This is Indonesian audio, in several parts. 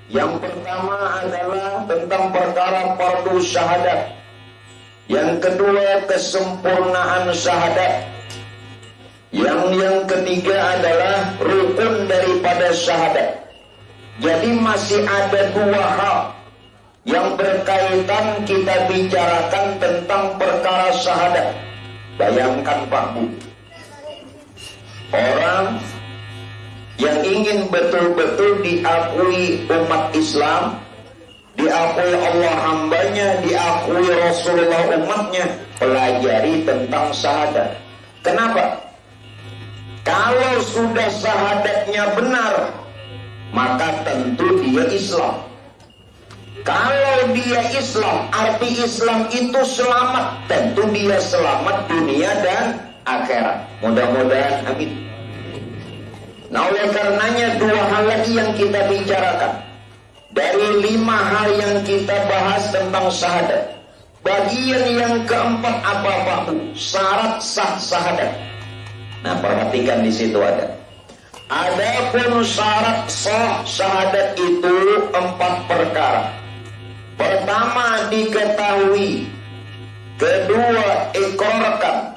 Yang pertama adalah tentang perkara fardu syahadat. Yang kedua kesempurnaan syahadat. Yang ketiga adalah rukun daripada syahadat. Jadi masih ada dua hal yang berkaitan kita bicarakan tentang perkara syahadat. Bayangkan Pak Bu, orang yang ingin betul-betul diakui umat Islam, diakui Allah hambanya, diakui Rasulullah umatnya, pelajari tentang syahadat. Kenapa? Kalau sudah syahadatnya benar, maka tentu dia Islam. Kalau dia Islam, arti Islam itu selamat, tentu dia selamat dunia dan akhirat. Mudah-mudahan amin. Nah, oleh karenanya dua hal lagi yang kita bicarakan dari 5 hal yang kita bahas tentang syahadat. Bagian yang keempat apa Pak Bu? Syarat sah syahadat. Nah, perhatikan di situ ada. Adapun syarat sah syahadat itu 4 perkara. Pertama diketahui, kedua ikrarkan,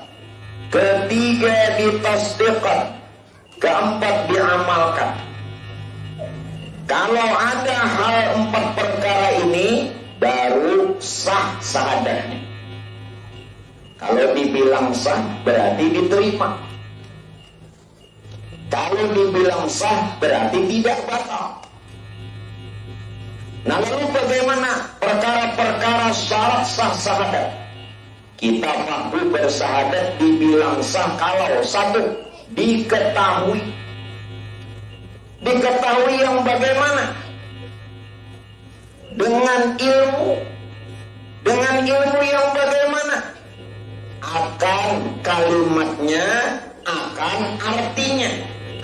ketiga ditasdiqkan, keempat diamalkan. Kalau ada hal 4 perkara ini, baru sah syahadatnya. Kalau dibilang sah, berarti diterima. Kalau dibilang sah, berarti tidak batal. Nah, lalu bagaimana perkara-perkara syarat sah syahadat? Kita mampu bersyahadat dibilang sah kalau satu, diketahui. Diketahui yang bagaimana? Dengan ilmu. Dengan ilmu yang bagaimana? Akan kalimatnya, akan artinya.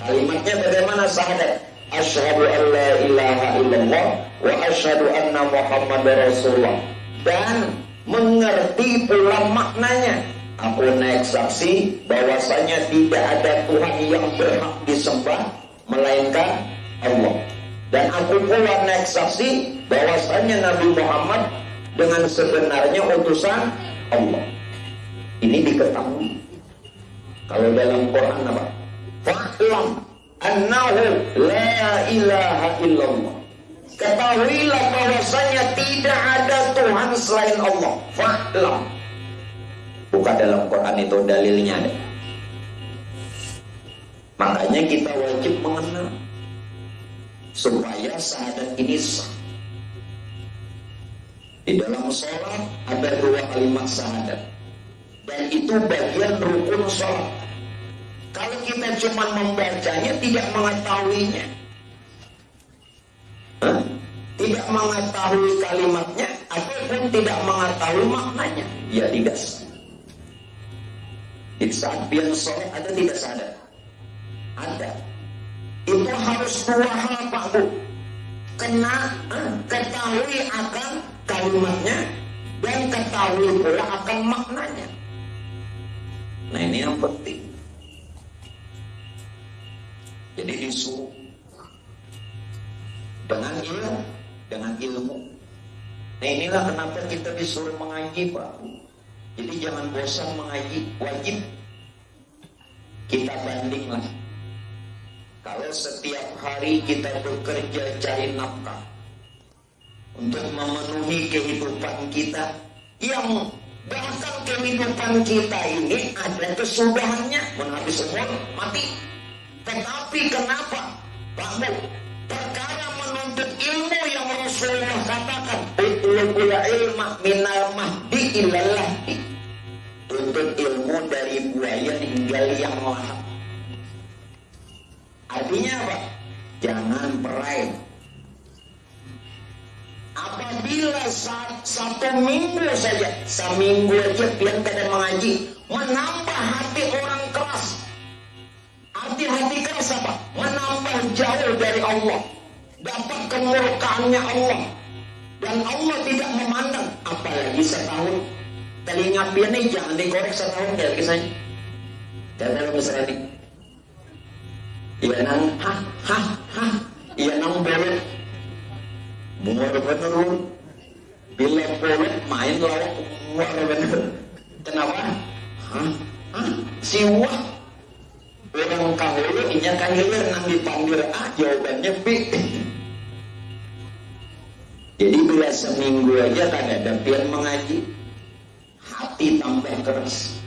Kalimatnya bagaimana syahadat? Asyhadu an la ilaha illallah wa asyhadu anna Muhammadar Rasulullah. Dan mengerti pula maknanya. Aku naik saksi bahwasanya tidak ada Tuhan yang berhak disembah melainkan Allah. Dan aku pula naik saksi bahwasanya Nabi Muhammad dengan sebenarnya utusan Allah. Ini diketahui. Kalau dalam Quran apa? Fa'lam annahu la ilaha illallah. Ketahuilah bahwasanya tidak ada Tuhan selain Allah. Fa'lam. Bukan dalam Quran itu dalilnya ada. Makanya kita wajib mengenal supaya syahadat ini sah. Di dalam sholat ada 2 kalimat syahadat, dan itu bagian rukun sholat. Kalau kita cuma membacanya, tidak mengetahuinya, tidak mengetahui kalimatnya, ataupun tidak mengetahui maknanya, ya tidak sah. Di saat pian sholat ada tidak syahadat? Ada. Itu harus 2 hal Pak Bu. Ketahui akan kalimatnya dan ketahui pula akan maknanya. Nah, ini yang penting. Jadi disuruh dengan ilmu. Nah, inilah kenapa kita disuruh mengaji Pak Bu. Jadi jangan bosan mengaji, wajib. Kita bandinglah. Kalau setiap hari kita bekerja cari nafkah untuk memenuhi kehidupan kita, yang bahkan kehidupan kita ini ada kesudahannya, habis umur mati. Tetapi kenapa Pak Bu? Perkara menuntut ilmu yang Rasulullah katakan, "Utlubul ilma minal mahdi ilal lahdi." Tuntut ilmu dari buaya hingga liang lahat. Artinya apa? Jangan perai. Apabila 1 minggu saja, seminggu aja pian kada mengaji, menambah hati orang keras. Arti hati keras apa? Menambah jauh dari Allah, dapat kemurkaannya Allah, dan Allah tidak memandang. Apalagi setahun. Telinga pian ini jangan dikorek setahun dari kisahnya. Jangan misalnya nih. Iya nang iya nang belok. muar bener. Bila boleh main lawak muar bener. Kenapa? Siwah. Orang kahulu inya kahilir nang dipanggil jawabannya B. Jadi bila seminggu aja kagak ada pian mengaji, hati tambah keras.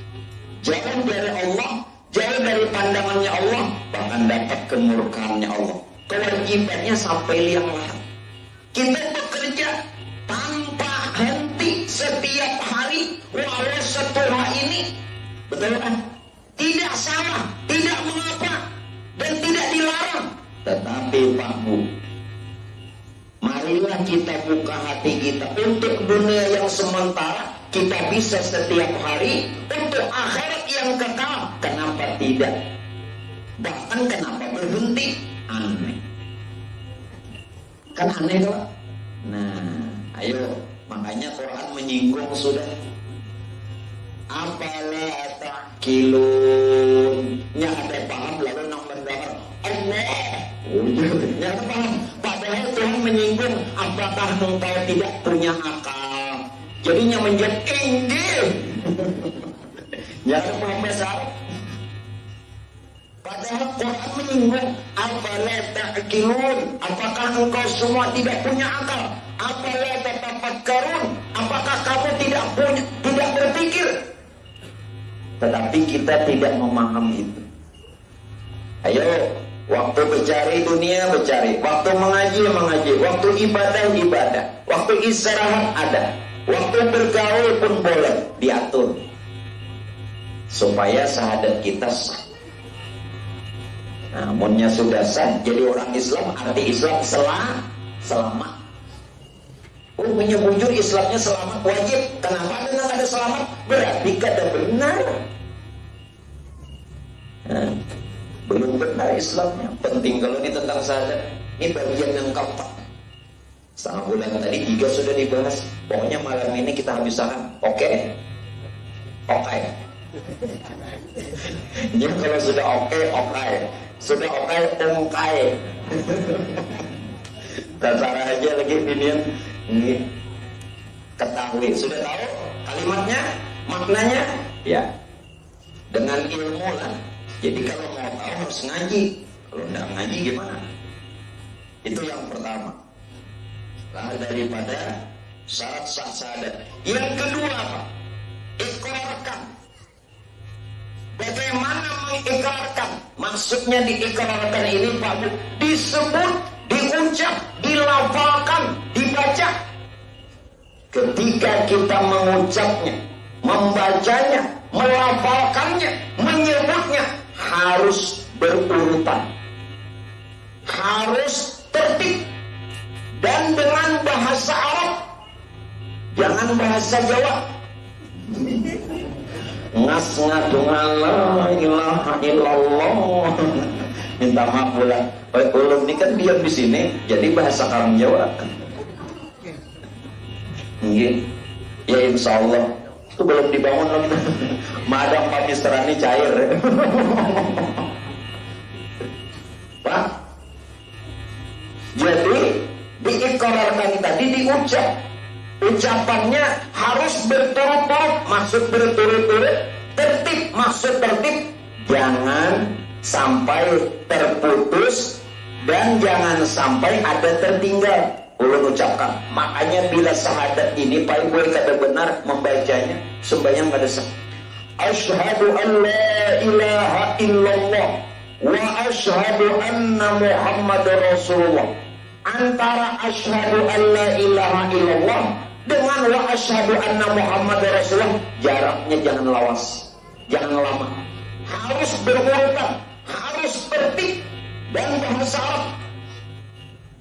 Jauh dari Allah, jauh dari pandangannya Allah, bahkan dapat kemurkaannya Allah. Kewajibannya sampai liang lahat. Kita bekerja tanpa henti setiap hari, walau setelah ini, betul kan? Tidak salah, tidak mengapa, dan tidak dilarang. Tetapi Pak Bu, marilah kita buka hati kita untuk dunia yang sementara. Kita bisa setiap hari untuk akhirat yang kekal. Kenapa tidak? Bahkan kenapa berhenti? Aneh. Kan aneh tuh. Nah, ayo. Makanya Quran menyinggung sudah. Apala ta'qilun. Nya ada paham lalu nang mendengar Allah. Nya ada paham. Padahal Tuhan menyinggung apakah engkau tidak punya akal. Jadinya menjadi Injil. Ya ada paham besar. Padahal Quran menyinggung apala ta'qilun. Apakah engkau semua tidak punya akal? Apala tatafakkarun. Apakah kamu tidak berpikir? Tetapi kita tidak memahami itu. Ayo, waktu mencari dunia mencari, waktu mengaji mengaji, waktu ibadah ibadah, waktu istirahat ada, waktu bergaul pun boleh diatur supaya syahadat kita sah. Namunnya sudah sah, jadi orang Islam, arti Islam selamat. Oh, menyebujur Islamnya selamat wajib. Kenapa ada selamat? Berarti kada benar. Belum benar Islamnya. Penting kalau ditentang syahadat. Ini bagian yang keempat. Setengah bulan tadi 3 sudah dibahas. Pokoknya malam ini kita habis saham. Oke? Oke. Ya kalau sudah oke. Sudah oke. Dasar aja lagi pilihan. Ini ketahui, sudah tahu kalimatnya, maknanya, ya dengan ilmu lah. Jadi kalau mau tahu harus ngaji. Kalau tidak ngaji gimana? Itu yang pertama. Lah daripada syarat sah syahadat. Yang kedua apa? Ikrarkan. Bagaimana mengikrarkan? Maksudnya diikrarkan ini Pak Bu, disebut, diucap, dilafalkan, dibaca. Ketika kita mengucapnya, membacanya, melafalkannya, menyebutnya, harus berurutan, harus tertib, dan dengan bahasa Arab, jangan bahasa Jawa. Ngas-ngadu la ilaha illallah. Minta maaf pula. Ulum ini kan diam di sini, jadi bahasa Karang Jawa. Nggih. Ya insya Allah. Itu belum dibangun lagi. Madam pamisteran ini cair. Pak. Jadi diikrarkan tadi diucap. Ucapannya harus berturut-turut. Maksud berturut-turut. Tertib. Maksud tertib. Jangan sampai terputus dan jangan sampai ada tertinggal. Ulun ucapkan. Makanya bila syahadat ini Pak Ibu kada benar membacanya, sembahyang kada sah. Asyhadu an la ilaha illallah wa asyhadu anna Muhammadar Rasulullah. Antara asyhadu an la ilaha illallah dengan wa asyhadu anna Muhammadar Rasulullah jaraknya jangan lawas, jangan lama. Harus berurutan, harus tertib dan bahasa Arab.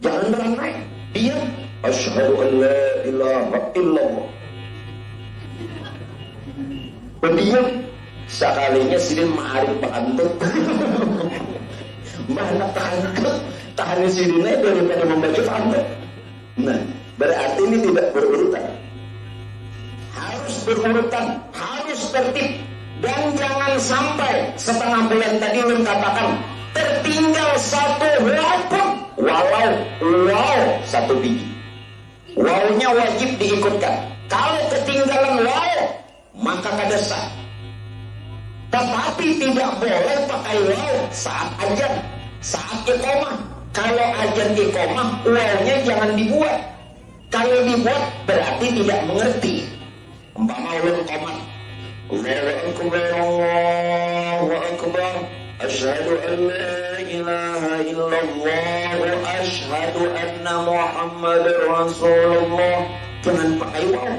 Jangan beranai. Dia asyhadu an la ilaha illallah. Berdiam sekalinya sidin ma'arif Pak Antut. Mana tahan sidinnya daripada membaca Pak Antut. Nah, berarti ini tidak berurutan. Harus berurutan, harus tertib. Dan jangan sampai setengah bulan tadi belum katakan tertinggal satu huruf pun, walau satu biji. Wawunya wajib diikutkan. Kalau ketinggalan waw, maka kada sah. Tetapi tidak boleh pakai waw saat ajan, saat iqamah. Kalau ajan iqamah, wawnya jangan dibuat. Kalau dibuat berarti tidak mengerti. Umpama ulun qomat, Allahu akbar, Allahu akbar, asyhadu an la ilaha illallah wa asyhadu anna Muhammadar Rasulullah. Jangan pakai waw.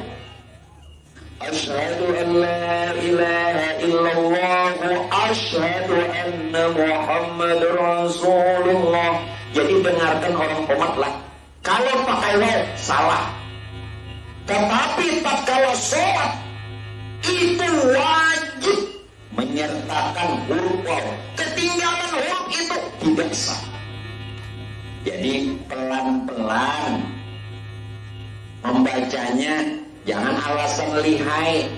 Asyhadu an la ilaha illallah wa asyhadu anna Muhammadar Rasulullah. Jadi dengarkan orang qomat lah. Kalau pakai waw salah. Tetapi tatkala sholat itu wajib menyertakan huruf waw. Ketinggalan huruf itu tidak sah. Jadi pelan-pelan membacanya, jangan alasan lihai.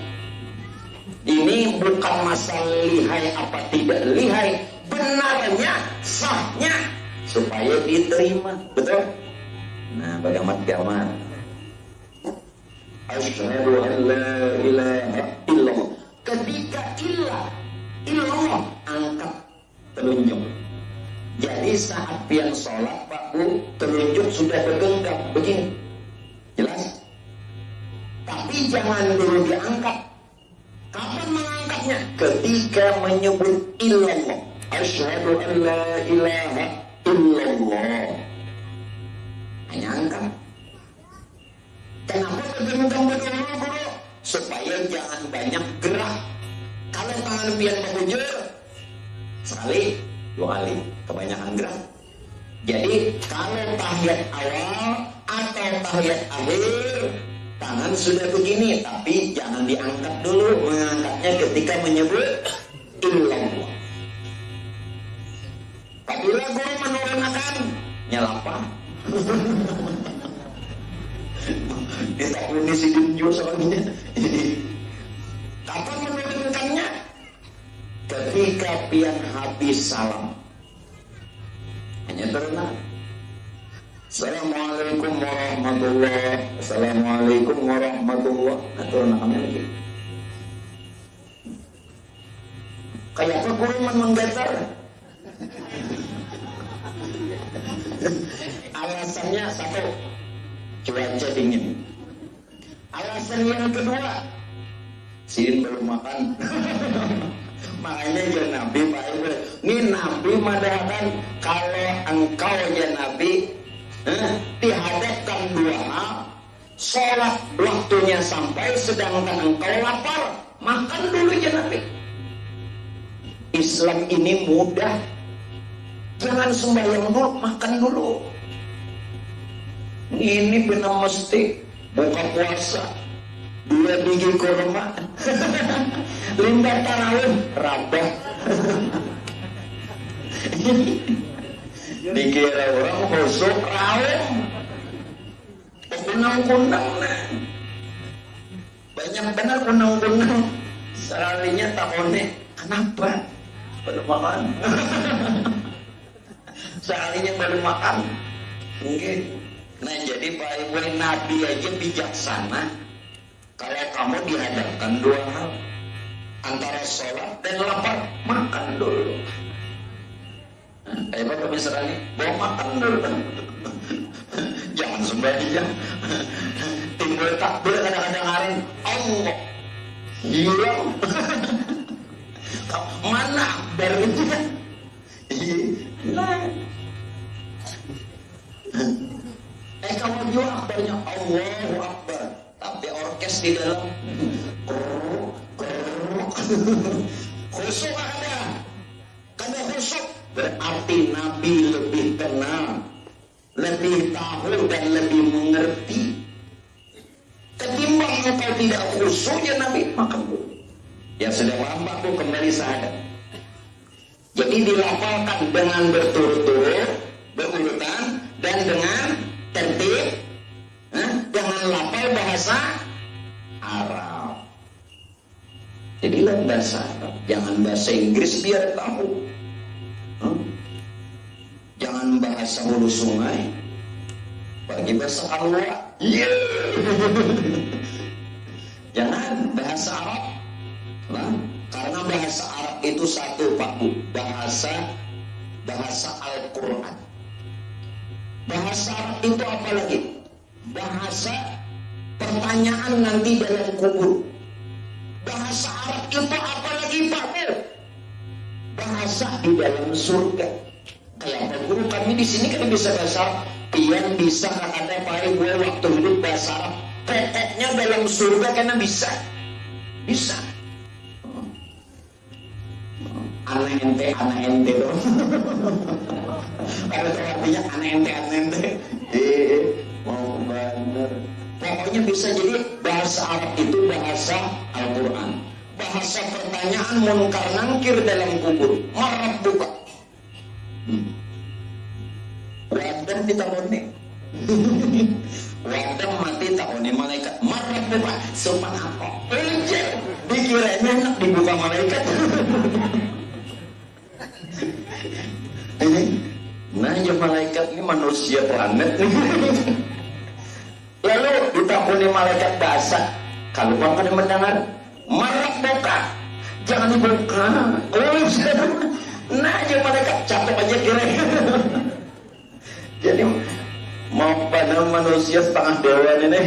Ini bukan masalah lihai apa tidak lihai, benarnya, sahnya supaya diterima, betul? Nah, bagaimana gaman? Asyhadu an la ilaha illallah. Ketika illallah angkat telunjuk. Jadi saat pian sholat Pak Bu, telunjuk sudah bergenggam begini. Jelas? Tapi jangan dulu diangkat. Kapan mengangkatnya? Ketika menyebut illallah. Asyhadu an la ilaha illallah. Hanya angkat. Kenapa bergenggam begini guru? Supaya jangan banyak gerak. Kalau tangan pian menghujur, sekali, dua kali, kebanyakan gerak. Jadi kalau tahiyat awal atau tahiyat akhir, tangan sudah begini, tapi jangan diangkat dulu. Mengangkatnya ketika menyebut illallah. Apabila guru menurunkan, nyelapa. Ditakuni si Dunjo soalnya. Kapan menurunkannya? Ketika pian habis salam. Hanya berenang. Assalamualaikum warahmatullahi. Assalamualaikum warahmatullahi. Nah, turun kami lagi. Kayak apa guru menggetar? Alasannya satu, cuaca dingin. Alasan yang kedua, Sidin belum makan. Makanya ya Nabi Pak Ibu, ini Nabi madahakan kalau engkau ya Nabi dihadapkan dua hal, sholat waktunya sampai sedangkan engkau lapar, makan dulu ya Nabi. Islam ini mudah, jangan sembahyang dulu, makan dulu. Ini benar mesti buka puasa 2 biji kurma, 5 tarawih rabah. Dikira orang khusuk raweh, kunang-kunang nah. Banyak benar kunang-kunang. Sekalinya takone, kenapa baru makan? Sekalinya baru makan. Mungkin. Nah jadi Pak Ibu Nabi aja bijaksana. Kalau kamu dihadapkan dua hal, antara sholat dan lapar, makan dulu. Kayak Bapak misalnya, bawa makan dulu. Jangan sembahyang. Timbul takbir kadang-kadang hari, Allah hilang. Mana akbar itu kan? Kamu juga akbarnya Allahu Akbar, tapi orkes di dalam khusuk ada. Karena khusuk berarti Nabi lebih kenal, lebih tahu dan lebih mengerti. Ketimbang engkau tidak khusuk ya Nabi, maka ya sudah lambat tuh kembali sahadat. Jadi dilafalkan dengan berturut-turut, berurutan dan dengan tertib, jangan lafal bahasa Arab. Jadi bahasa Arab, jangan bahasa Inggris biar tahu. Jangan bahasa hulu sungai, Bagi bahasa Allah. Iya. Jangan bahasa Arab. Nah, karena bahasa Arab itu satu, Pak Bu, bahasa Al-Quran. Bahasa Arab itu apa lagi? Bahasa pertanyaan nanti dalam kubur. Bahasa Arab itu apa lagi, Pak Bu? Bahasa di dalam surga. Kayak Pak Guru kami di sini kan bisa bahasa Arab. Pian bisa ada Pak gue waktu hidup bahasa Arab. Pokoknya dalam surga karena bisa. Anak ente dong. Kalau artinya anak ente. Mau bener. Pokoknya bisa, jadi bahasa Arab itu bahasa Al-Quran. Bahasa pertanyaan munkar nangkir dalam kubur. Marah buka. Wadam ditakoni. Wadam mati takoni malaikat. Marah buka. Sopan apa? Pencet. Dikiranya enak dibuka malaikat. Nah, ya malaikat ini manusia planet nih. Lalu ditakuni malaikat bahasa. Kalau bang ada mendengar, marah buka, jangan dibuka. Nah, ya malaikat capek aja kira. Jadi mau pada manusia setengah dewa ini.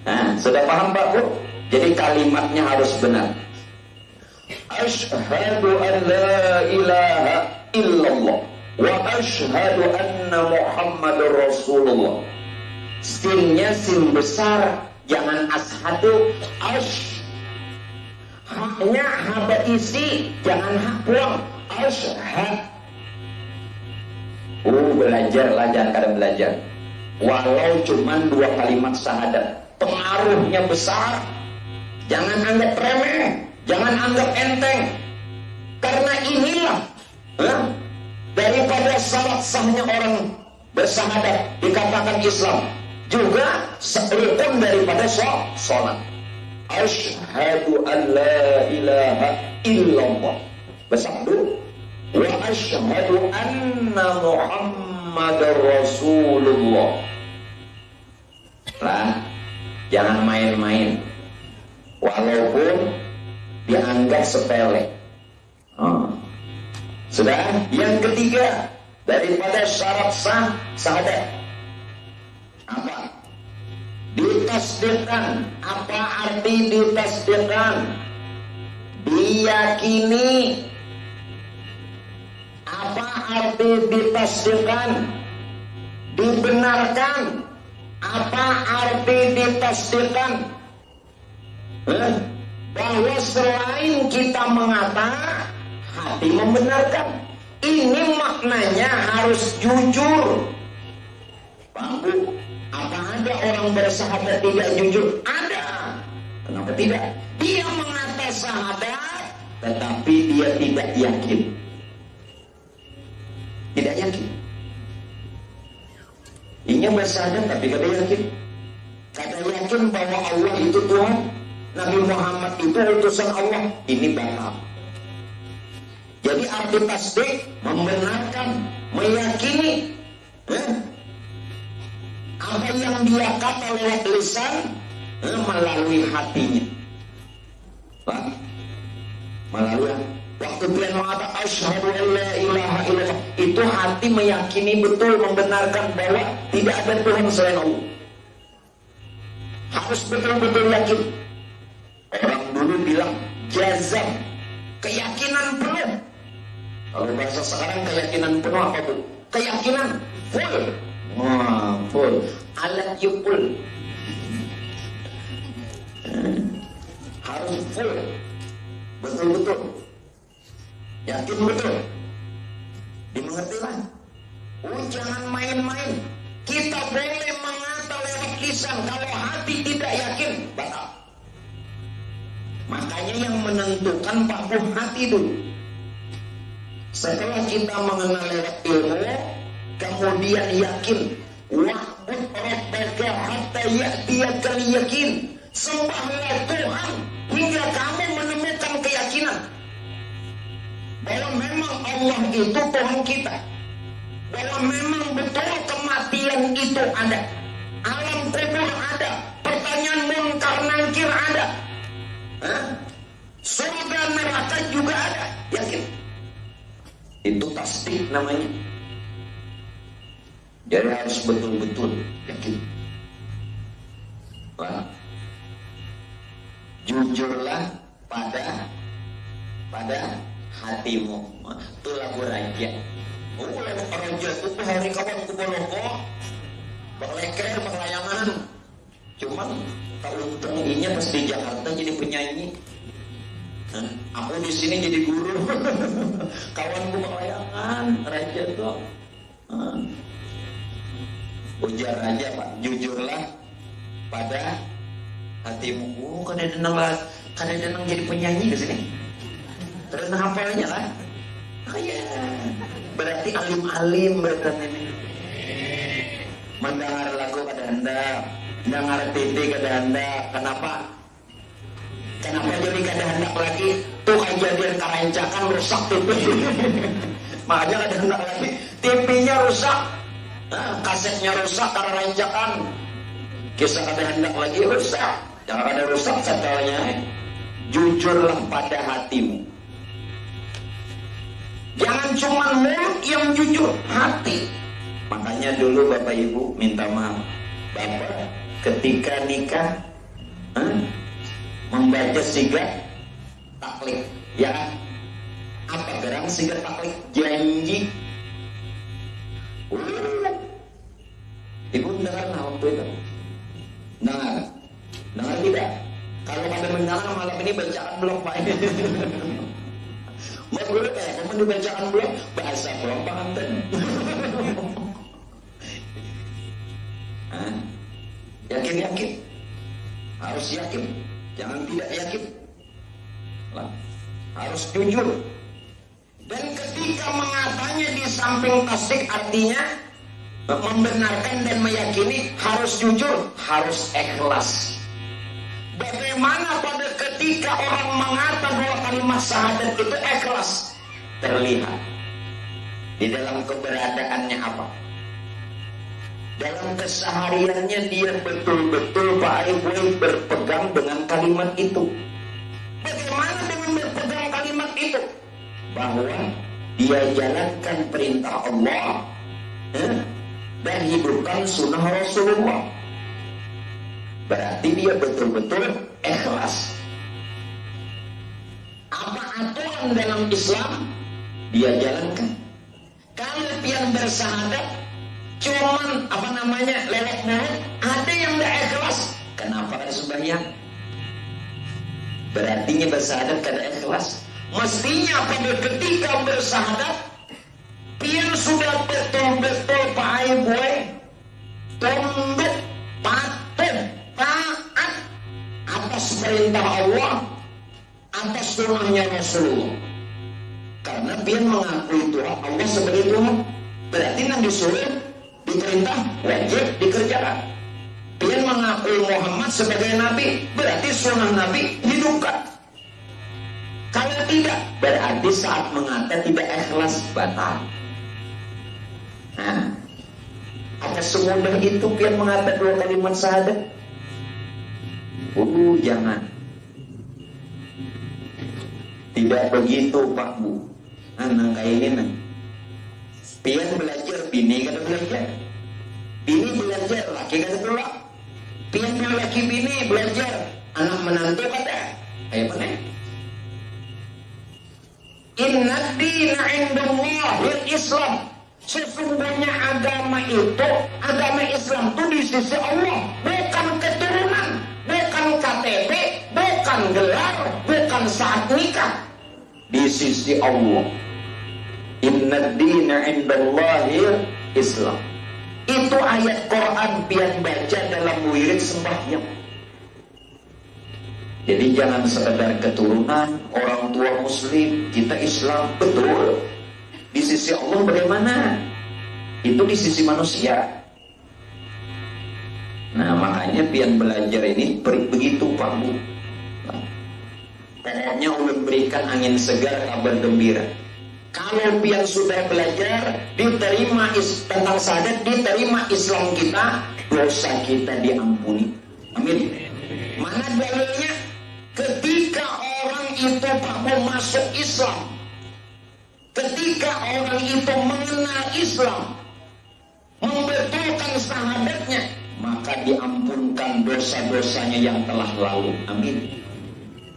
Nah, sudah paham Pak Bu? Jadi kalimatnya harus benar. Asyhadu an la ilaha illallah wa asyhadu anna Muhammadur Rasulullah. Sinnya sin besar, jangan ashadu. Haknya haba isi, jangan hak puang. Asyhad. Belajarlah, jangan kadang belajar. Walau cuman 2 kalimat syahadat, pengaruhnya besar. Jangan anggap remeh, jangan anggap enteng. Karena inilah daripada syarat sahnya orang bersyahadat dikatakan Islam, juga rukun daripada sholat. Asyhadu an la ilaha illallah bersabdu wa asyhadu anna Muhammadar Rasulullah. Lah, jangan main-main walaupun dianggap sepele. Sudah. Yang ketiga daripada syarat sah syahadat apa? Ditasdiqkan. Apa arti ditasdiqkan? Diyakini. Apa arti ditasdiqkan? Dibenarkan. Apa arti ditasdiqkan? Bahwa selain kita mengatakan, hati membenarkan. Ini maknanya harus jujur. Pak Bu, apa ada orang bersyahadat tidak jujur? Ada. Kenapa tidak? Dia mengatakan syahadat, tetapi dia tidak yakin. Tidak yakin. Ini bersyahadat tapi tidak yakin. Kada yakin bahwa Allah itu Tuhan, Nabi Muhammad itu utusan Allah. Ini batal. Jadi arti tasdik membenarkan, meyakini apa yang dia kata lewat lisan melalui hatinya. Melalui waktu dia mengatakan asyhadu an la ilaha illallah, itu hati meyakini betul, membenarkan bahwa tidak ada Tuhan selain Allah. Harus betul-betul yakin. Orang dulu bilang jazam, keyakinan penuh. Kalau bahasa sekarang keyakinan penuh apa tuh? Keyakinan full. Wah, full. Alat full. Harus full. Betul-betul. Yakin betul. Dimengerti lah. Jangan main-main. Kita boleh mengata lewat lisan, kalau hati tidak yakin, batal. Makanya yang menentukan Pak Bu hati dulu. Setelah kita mengenal lewat ilmu, kemudian yakin. Wa'bud rabbaka hatta ya'tiyakal yakin. Sembahlah Tuhan hingga kamu menemukan keyakinan bahwa memang Allah itu Tuhan kita, bahwa memang betul kematian itu ada, alam kubur ada, pertanyaan munkar nangkir ada, surga neraka juga ada. Yakin? Itu tasdik namanya. Jadi harus betul-betul yakin. Jujurlah pada hatimu. Itu lagu raja. Raja itu hari kawan kuboloko, berleker, berlayangan. Cuman tak untung inya pas di Jakarta jadi penyanyi. Aku di sini jadi guru. Kawanku berlayangan, raja itu. Ujar aja Pak, jujurlah pada hatimu. Kadang-kadang jadi penyanyi di sini. Terus hafalnya kan? Berarti alim-alim berarti ini. Mendengar lagu kadang-kadang, dengar TV kadang-kadang. Kenapa jadi kadang-kadang lagi? Tuh kejadian kerancakan rusak TV. Makanya kadang-kadang lagi TV-nya rusak. Kasetnya rusak karena rancakan. Kisah kadang-kadang lagi rusak. Jangan ada rusak setelahnya. Jujurlah pada hatimu. Jangan cuma mulut yang jujur, hati. Makanya dulu Bapak Ibu minta maaf. Bapak ketika nikah membaca sigat taklid, ya. Apa gerang sigat taklid? Janji. Ibu dengar waktu itu? Dengar tidak? Kalau pada mendengar malam ini bacaan belum Pak. Mau dulu kamu dibacakan belum? Bahasa belum pengantin. Yakin. Harus yakin. Jangan tidak yakin. Harus jujur. Dan ketika mengatakannya di samping tasdik artinya membenarkan dan meyakini, harus jujur, harus ikhlas. Bagaimana pada ketika orang mengatakan dua kalimat syahadat itu ikhlas? Terlihat di dalam keberadaannya apa? Dalam kesehariannya dia betul-betul baik-baik berpegang dengan kalimat itu. Bagaimana dengan berpegang kalimat itu? Bahwa dia jalankan perintah Allah dan hidupkan sunnah Rasulullah. Berarti dia betul-betul ikhlas. Apa aturan dalam Islam dia jalankan. Kalau pian bersahadat cuman lewat mulut, ada yang tidak ikhlas. Kenapa kada sembahyang? Berarti bersahadat kada ikhlas. Mestinya pada ketika bersahadat pian sudah betul-betul pakai boy tunduk patuh taat atas perintah Allah, atas sunnahnya Rasulullah. Karena pian mengakui Tuhan Allah sebagai Tuhan, berarti yang disuruh diperintah wajib dikerjakan. Pian mengakui Muhammad sebagai Nabi, berarti sunnah Nabi hidupkan. Kalau tidak, berarti saat mengatakan tidak ikhlas, batal. Apa semudah itu pian mengatakan dua kalimat syahadat? Jangan. Tidak begitu Pak Bu. Anak kayak ini. Pian belajar, bini kada belajar. Bini belajar, laki kada pula. Pian laki bini belajar, anak menantu kada. Ayo mana? Inna dina indallahil Islam. Sesungguhnya agama Islam itu di sisi Allah, bukan keturunan, bukan KTP, bukan gelar, bukan saat nikah. Di sisi Allah. Inna dina indallahil Islam. Itu ayat Quran pian baca dalam wirid sembahyang. Jadi jangan sekedar keturunan, orang tua Muslim, kita Islam, betul. Di sisi Allah bagaimana? Itu di sisi manusia. Nah makanya pian belajar ini begitu Pak Bu. Pokoknya ulun berikan angin segar, kabar gembira. Kalau pian sudah belajar, diterima tentang syahadat, diterima Islam kita, dosa kita diampuni. Amin. Mana dalilnya? Ketika orang itu mau masuk Islam, ketika orang itu mengenal Islam, membetulkan syahadatnya, maka diampunkan dosa-dosanya yang telah lalu. Amin.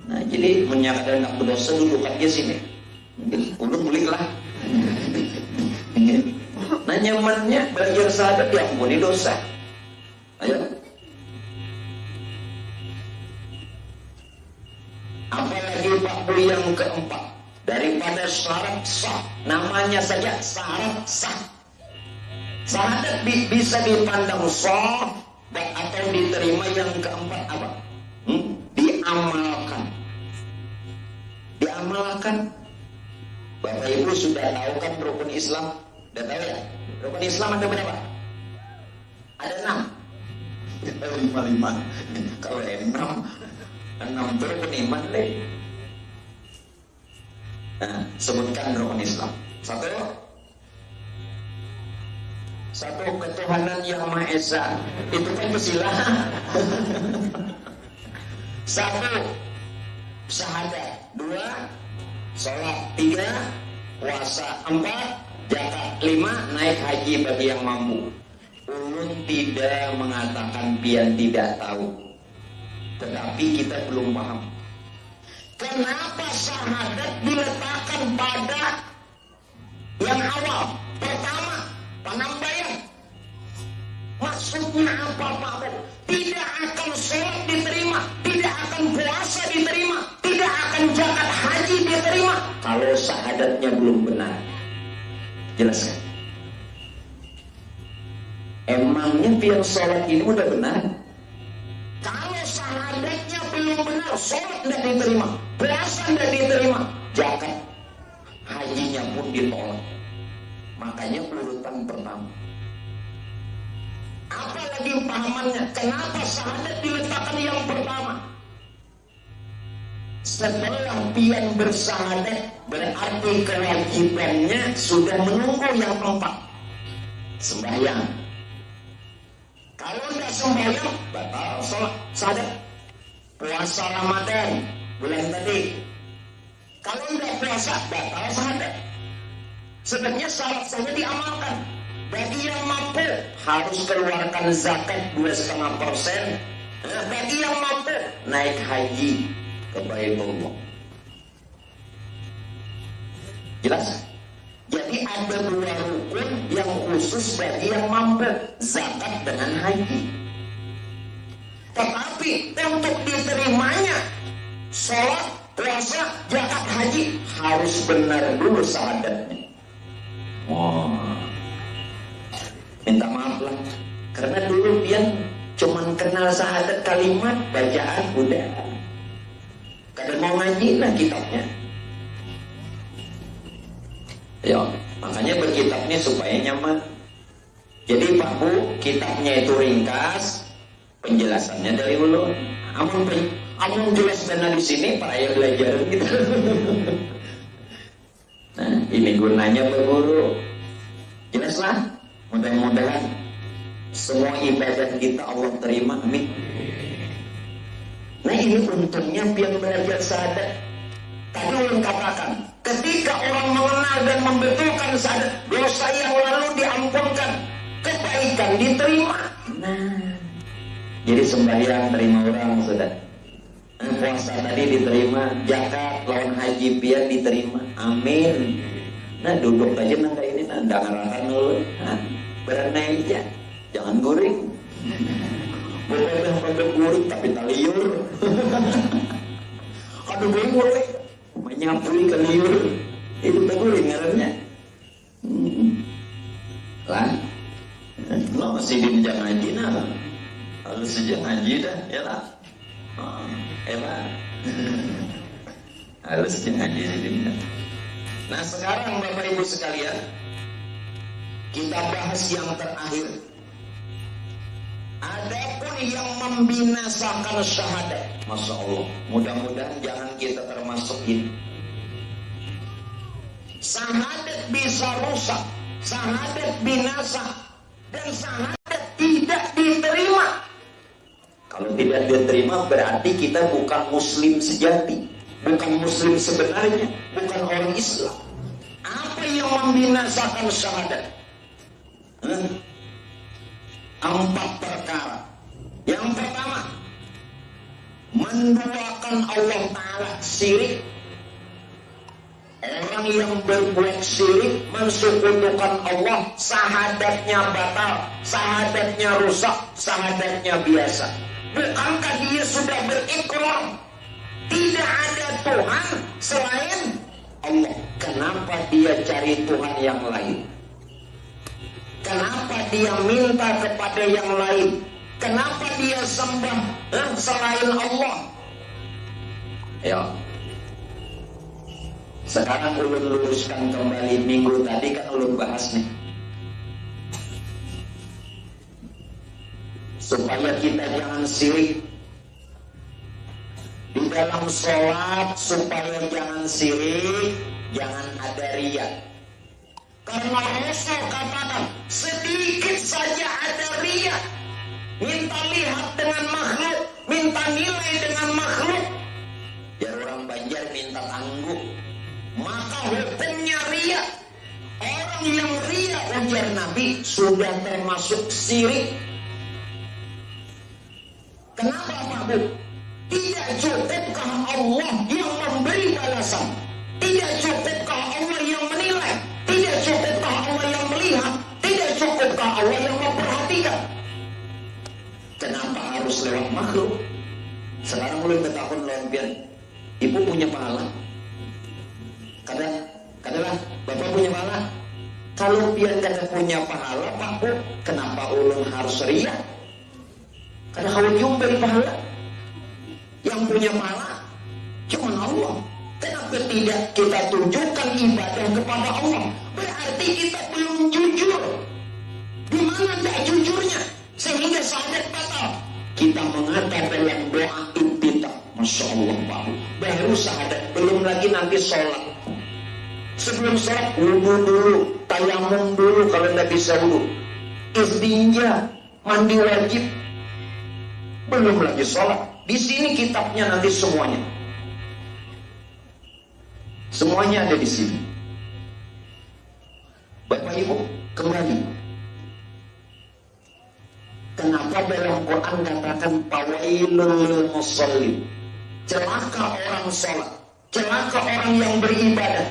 Nah, jadi menyatakan tak berdosa dulu kan dia sini. Ulun bolehlah. Nah, nyamannya belajar syahadat diampuni dosa. Ayo. Apalagi Pak Bu yang keempat, daripada syarat sah, namanya saja syarat sah. Syahadat bisa dipandang sah atau diterima. Yang keempat apa? Diamalkan. Diamalkan. Bapak Ibu sudah tahu kan rukun Islam? Sudah tahu ya? Rukun Islam ada berapa? Ada 6. 5. Kalau 6 rukun iman deh. Nah, sebutkan rukun Islam. Satu ketuhanan yang Maha Esa. Itu kan kesilahan. 1 syahadat. 2 sholat. 3 puasa. 4 zakat. 5 naik haji bagi yang mampu. Ulun tidak mengatakan pian tidak tahu, tetapi kita belum paham. Kenapa syahadat diletakkan pada yang awal? Pertama, penambahan. Maksudnya apa Pak? Tidak akan sholat diterima, tidak akan puasa diterima, tidak akan zakat haji diterima kalau syahadatnya belum benar. Jelaskan. Emangnya pian sholat ini udah benar? Kalau syahadatnya belum benar, sholat tidak diterima, puasa tidak diterima, zakat hajinya pun ditolak. Makanya urutan pertama. Apalagi pahamannya? Kenapa syahadat diletakkan yang pertama? Setelah pian bersyahadat, berarti kewajibannya sudah menunggu yang keempat, sembahyang. Kalau tidak sembahyang, batal sholat syahadat. Puasa Ramadan bulan tadi, kalau tidak puasa, batal syahadat. Sebenarnya syarat saja diamalkan. Bagi yang mampu harus keluarkan zakat 2,5%. Bagi yang mampu naik haji ke Baitullah. Jelas? Jadi ada 2 rukun yang khusus bagi yang mampu, zakat dengan haji. Tetapi untuk diterimanya sholat, puasa, zakat, haji harus benar dulu syahadatnya. Minta maaf lah, karena dulu pian cuman kenal syahadat kalimat bacaan udah. Kadang mau ngaji lah kitabnya. Ya, makanya berkitabnya supaya nyaman. Jadi Pak Bu, kitabnya itu ringkas, penjelasannya dari ulun. Amun jelas benar di sini, Pak Ayah belajar gitu. Nah, ini gunanya Pak Guru. Jelaslah. Mudah-mudahan semua ibadah kita Allah terima. Amin. Nah, ini untungnya pian belajar syahadat. Tadi ulun katakan, ketika orang mengenal dan membetulkan syahadat, dosa yang lalu diampunkan, kebaikan diterima. Nah, jadi sembahyang terima orang sudah. Puasa tadi diterima, zakat lawan haji pian diterima. Amin. Nah, duduk aja nanda ini nanda ngarakan dulu. Nah, berenai aja, jangan guring. Boleh pada guring tapi tak liur. Aduh guring boleh, menyapui ke liur. Itu tak guring ngarannya. Lah, lo masih dijang haji nah, harus dijang haji dah, ya lah. Harus dijang haji sih. Nah, sekarang Bapak Ibu sekalian, kita bahas yang terakhir. Adapun yang membinasakan syahadat, Masya Allah, mudah-mudahan jangan kita termasuk ini. Syahadat bisa rusak, syahadat binasa, dan syahadat tidak diterima. Kalau tidak diterima berarti kita bukan muslim sejati, bukan muslim sebenarnya, bukan orang Islam. Apa yang membinasakan syahadat? 4 perkara. Yang pertama, menduakan Allah Ta'ala, syirik. Orang yang berbuat syirik, mensekutukan Allah, syahadatnya batal, syahadatnya rusak, syahadatnya biasa. Bukankah dia sudah berikrar tidak ada Tuhan selain Allah? Kenapa dia cari Tuhan yang lain? Kenapa dia minta kepada yang lain? Kenapa dia sembah selain Allah? Ya. Sekarang ulun luruskan kembali. Minggu tadi kan ulun bahas nih, supaya kita jangan syirik di dalam sholat, supaya jangan syirik, jangan ada riya. Karena Rasul katakan, sedikit saja ada riya, minta lihat dengan makhluk, minta nilai dengan makhluk, ya orang Banjar minta tangguh, maka hukumnya riya. Orang yang riya, ujar Nabi, sudah termasuk syirik. Kenapa Pak Bu? Tidak cukupkah Allah yang memberi balasan? Tidak cukupkah Allah yang menilai? Tidak cukupkah Allah yang melihat? Tidak cukupkah Allah yang memperhatikan? Kenapa harus lewat makhluk? Sekarang mulai bertahun lempian. Ibu punya pahala? Katalah, Bapak punya pahala? Kalau pian kada punya pahala, Pak Bu, kenapa ulun harus riya? Karena kalau jumpai pahala, yang punya pahala cuma Allah. Kenapa tidak kita tunjukkan ibadah kepada Allah? Berarti kita belum jujur. Di mana tak jujurnya sehingga syahadat batal? Kita mengatakan dalam doa iftitah, Masya Allah Pak, baru syahadat, belum lagi nanti sholat. Sebelum sholat wudu dulu, tayamum dulu kalau tidak bisa wudu, istinja, mandi wajib, belum lagi sholat. Di sini kitabnya nanti semuanya. Semuanya ada di sini. Bapak Ibu, kembali. Kenapa dalam Quran katakan fawailul lil musallin? Celaka orang sholat, celaka orang yang beribadah.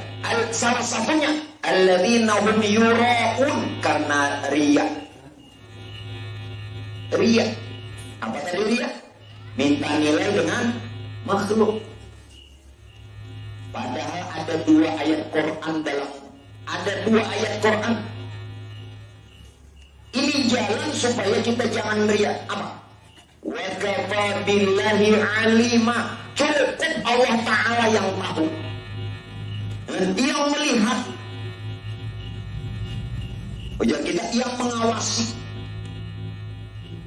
Salah satunya alladzina hum yura'un, karena riya. Riya. Apa tadi riya? Minta nilai dengan makhluk. Padahal ada 2 ayat Quran ada 2 ayat Quran. Ini jalan supaya kita jangan riya. Apa? Wa kafa billahi alima. Cukup Allah Ta'ala yang tahu. Dan dia melihat. Ujar kita yang mengawasi.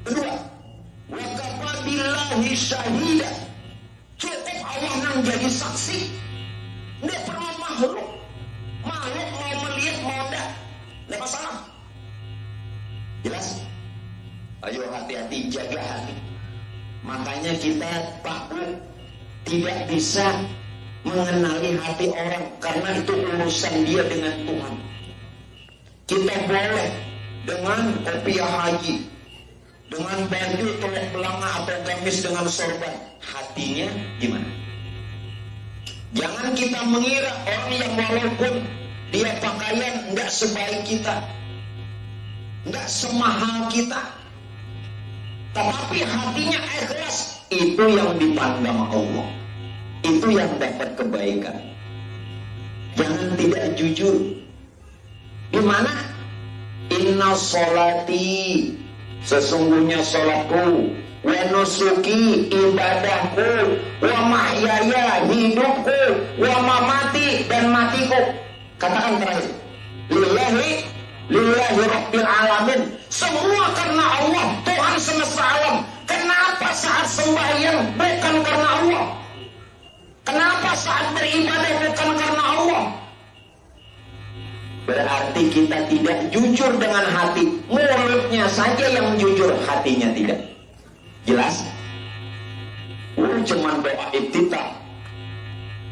Kedua, wa kafa billahi syahida. Cukup Allah yang jadi saksi. Tidak perlu makhluk. Makhluk mau melihat mau tidak, tidak masalah. Jelas? Ayo hati-hati, jaga hati. Makanya kita Pak Bu tidak bisa mengenali hati orang, karena itu urusan dia dengan Tuhan. Kita boleh dengan kopiah haji, dengan baju telek belanga atau gamis dengan sorban, hatinya gimana? Jangan kita mengira orang yang walaupun dia pakaian enggak sebaik kita, enggak semahal kita, tetapi hatinya ikhlas, itu yang dipandang Allah, itu yang dapat kebaikan. Jangan tidak jujur. Di mana? Inna sholati, sesungguhnya sholatku, wa nusuki, ibadahku, wa mahyaya, hidupku, wa mamati, dan matiku. Katakan terakhir, lillahi rabbil alamin. Semua karena Allah, Tuhan semesta alam. Kenapa saat sembahyang bukan karena Allah? Kenapa saat beribadah bukan karena Allah? Berarti kita tidak jujur dengan hati. Mulutnya saja yang jujur, hatinya tidak. Jelas? Cuman doa iftitah.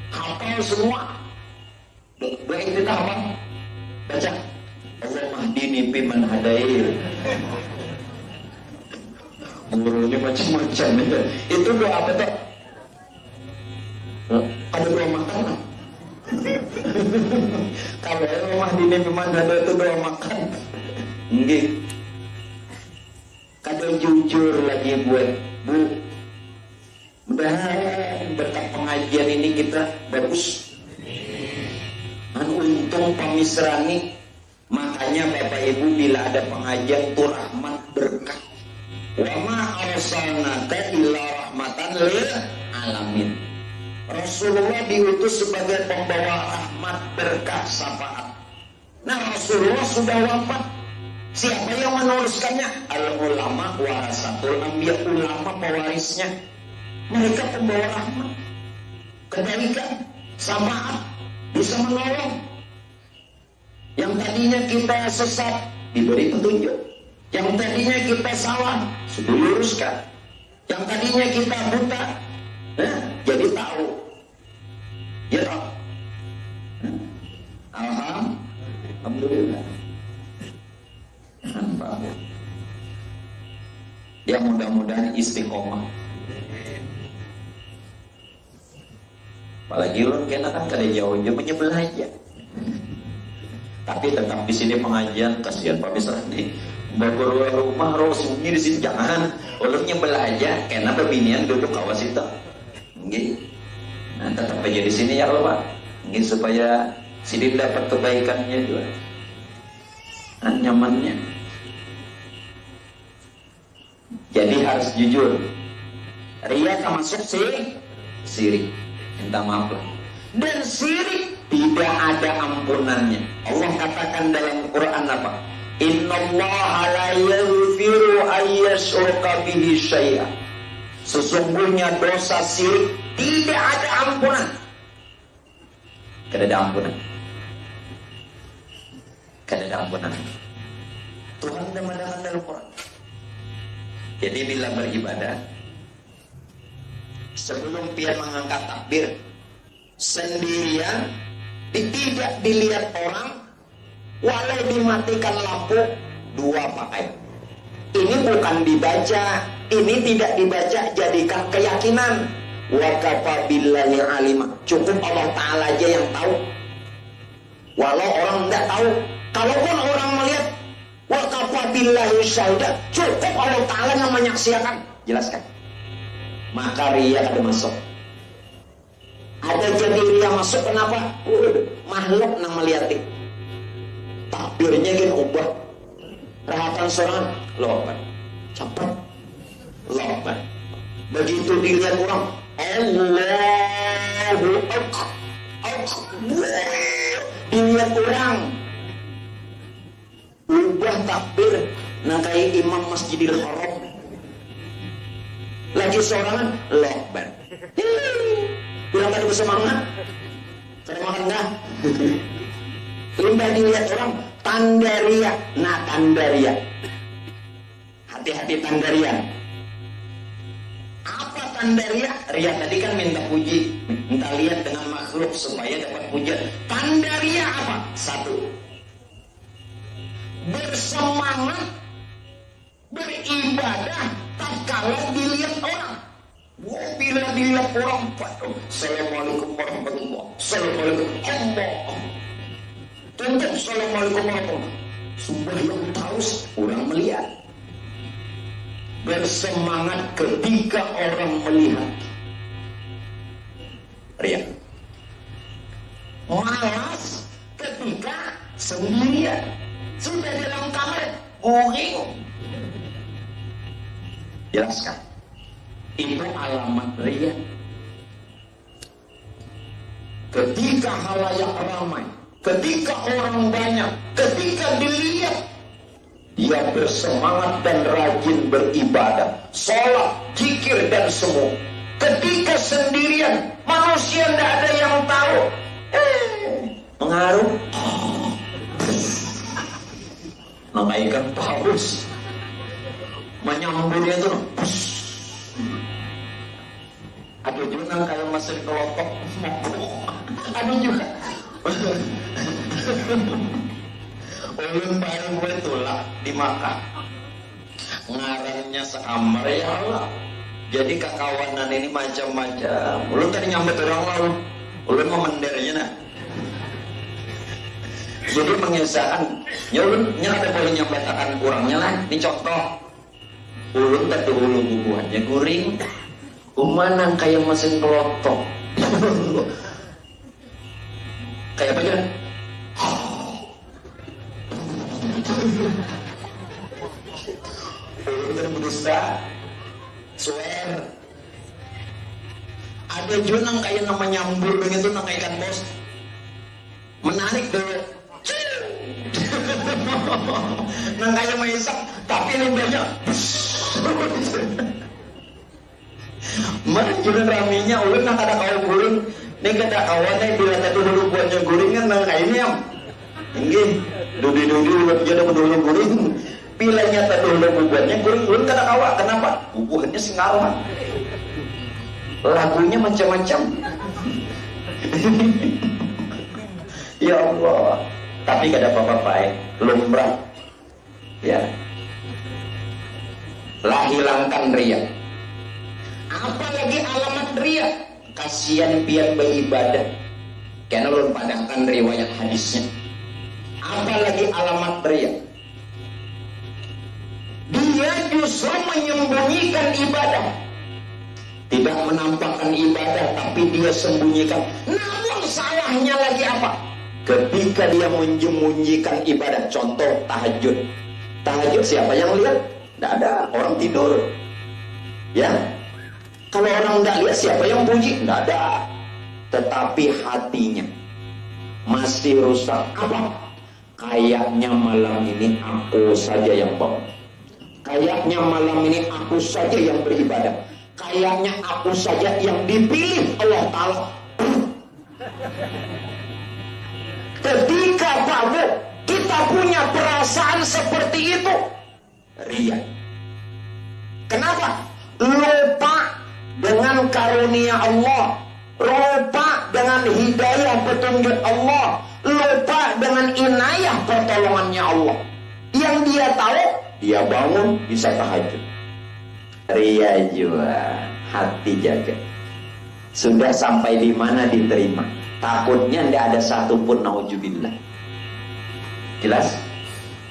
Hafal semua. Doa iftitah apa? Baca. Allahumma hdini fiman hadair. Gurunya macam-macam ya. Itu doa apa tuh? Ada doa makan lah. Kalau rumah di memang ada itu doa makan. Nggih. Kadang jujur lagi buat Bu. Mudah-mudahan berkat pengajian ini kita bagus. Untung pamisrani. Makanya Bapak Ibu bila ada pengajian itu rahmat berkah. Wa ma arsalnaka illa rahmatan lil alamin. Rasulullah diutus sebagai pembawa rahmat, berkah, syafaat. Nah, Rasulullah sudah wafat. Siapa yang menuliskannya? Al-ulama warasatul anbiya, ulama pewarisnya. Mereka pembawa rahmat, kebaikan, syafaat, bisa menolong. Yang tadinya kita sesat, diberi petunjuk. Yang tadinya kita salah, sudah luruskan. Yang tadinya kita buta, jadi tahu. Ya tahu. Alhamdulillah. Ya mudah-mudahan istiqomah. Apalagi lu kena kan kada jauh-jauh menyebelah aja. Tapi tetap di sini pengajian, kasihan Pak Misra nih. Baru rumah Rasulnya di sini jangan, ulurnya belah aja, karena pembinian duduk kawas itu. Nggih. Nah, tetap aja di sini ya Allah Pak. Nggih supaya sini dapat kebaikannya juga. Nah, nyamannya. Jadi harus jujur. Ria termasuk sirik. Minta maaf lah. Dan sirik tidak ada ampunannya. Allah katakan dalam Quran apa? Innallaha la yaghfiru ayyashraka bihi syai'a. Sesungguhnya dosa syirik tidak ada ampunan. Tidak ada ampunan. Tidak ada ampunan. Tuhan mengatakan dalam Quran. Jadi bila beribadah, sebelum dia mengangkat takbir sendirian, tidak dilihat orang, walau dimatikan lampu, dua pakai. Ini bukan dibaca, ini tidak dibaca, jadikan keyakinan. Wa kafa billahi alima. Cukup Allah Ta'ala aja yang tahu. Walau orang tidak tahu. Kalaupun orang melihat, wa kafa billahi syahida, cukup Allah Ta'ala yang menyaksikan. Jelaskan. Maka ria ada masuk. Ada jadi ria masuk, kenapa? Makhluk yang melihat. Takbirnya gini ubah. Rahatan seorang lobat, cepat lobat. Begitu dilihat orang, Allahu Akbar. Dilihat orang, ubah takbir. Nah kayak imam Masjidil Haram. Lagi seorang lobat. Bilang tadi bersemangat. Semangat enggak? Indah dilihat orang, tanda ria. Nah tanda ria. Hati-hati tanda ria. Apa tanda ria? Ria tadi kan minta puji, minta lihat dengan makhluk supaya dapat pujian. Tanda ria apa? Satu, bersemangat beribadah tatkala dilihat orang. Bila dilihat orang, Assalamualaikum warahmatullahi wabarakatuh. Assalamualaikum Allah. Tuntut Assalamualaikum warahmatullahi wabarakatuh. Sumpah yang tahu orang melihat. Bersemangat ketika orang melihat. Ria. Malas ketika sendirian. Sudah dalam kamar, boring. Jelaskan. Itu alamat ria. Ketika halayak ramai, ketika orang banyak, ketika dilihat, dia bersemangat dan rajin beribadah, sholat, zikir dan semua. Ketika sendirian, manusia tidak ada yang tahu. Mengaruh. Nah ikan paus menyamburnya tuh. Ada juga kayak masih kelotok. Ada juga. Ulun bareng gue tulak di Makkah. Ngarannya sekamar ya Allah. Jadi kekawanan ini macam-macam. Ulun tadi nyambut orang lalu. Ulun mau mendernya nah. Jadi mengisahkan, ya ulun nyata boleh nyambatakan kurangnya lah. Ini contoh. Ulun tadi hulu bubuhannya guring. Umanang kayak mesin kelotok. Kayak apa kan? Ulun berusaha swear. Ada junang kayak nama nyambur begitu nang ikan bos. Menarik dulu. Nang kayak maisak tapi limbahnya. Mana junang raminya ulun nang kada kau guring. Nih kada kawannya bila tadi dulu buatnya guring kan nang kayaknya. Inggih, dudi-dudi buat jadi dulu guring. Pilanya tadi dulu buatnya guring ulun kada kawa. Kenapa? Bubuhannya singaruhan. Lagunya macam-macam. Ya Allah. Tapi kada apa-apa lumrah. Ya. Lah hilangkan riya. Apalagi alamat riya? Kasihan pian beribadah. Karena ulun padangkan riwayat hadisnya. Apalagi alamat riya? Dia justru menyembunyikan ibadah. Tidak menampakkan ibadah, tapi dia sembunyikan. Namun salahnya lagi apa? Ketika dia menyembunyikan ibadah. Contoh tahajud. Tahajud siapa yang lihat? Tidak ada, orang tidur. Ya. Kalau orang tidak lihat siapa yang puji? Tidak ada. Tetapi hatinya masih rusak. Apa? Kayaknya malam ini aku saja yang bangun. Kayaknya malam ini aku saja yang beribadah. Kayaknya aku saja yang dipilih Allah Ta'ala. Ketika Babu kita punya perasaan seperti itu, riya. Kenapa? Lupa dengan karunia Allah, lupa dengan hidayah petunjuk Allah, lupa dengan inayah pertolongannya Allah. Yang dia tahu, dia bangun bisa tahajud. Riya juga, hati jaga. Sudah sampai di mana diterima. Takutnya tidak ada satupun, naudzubillah. Jelas?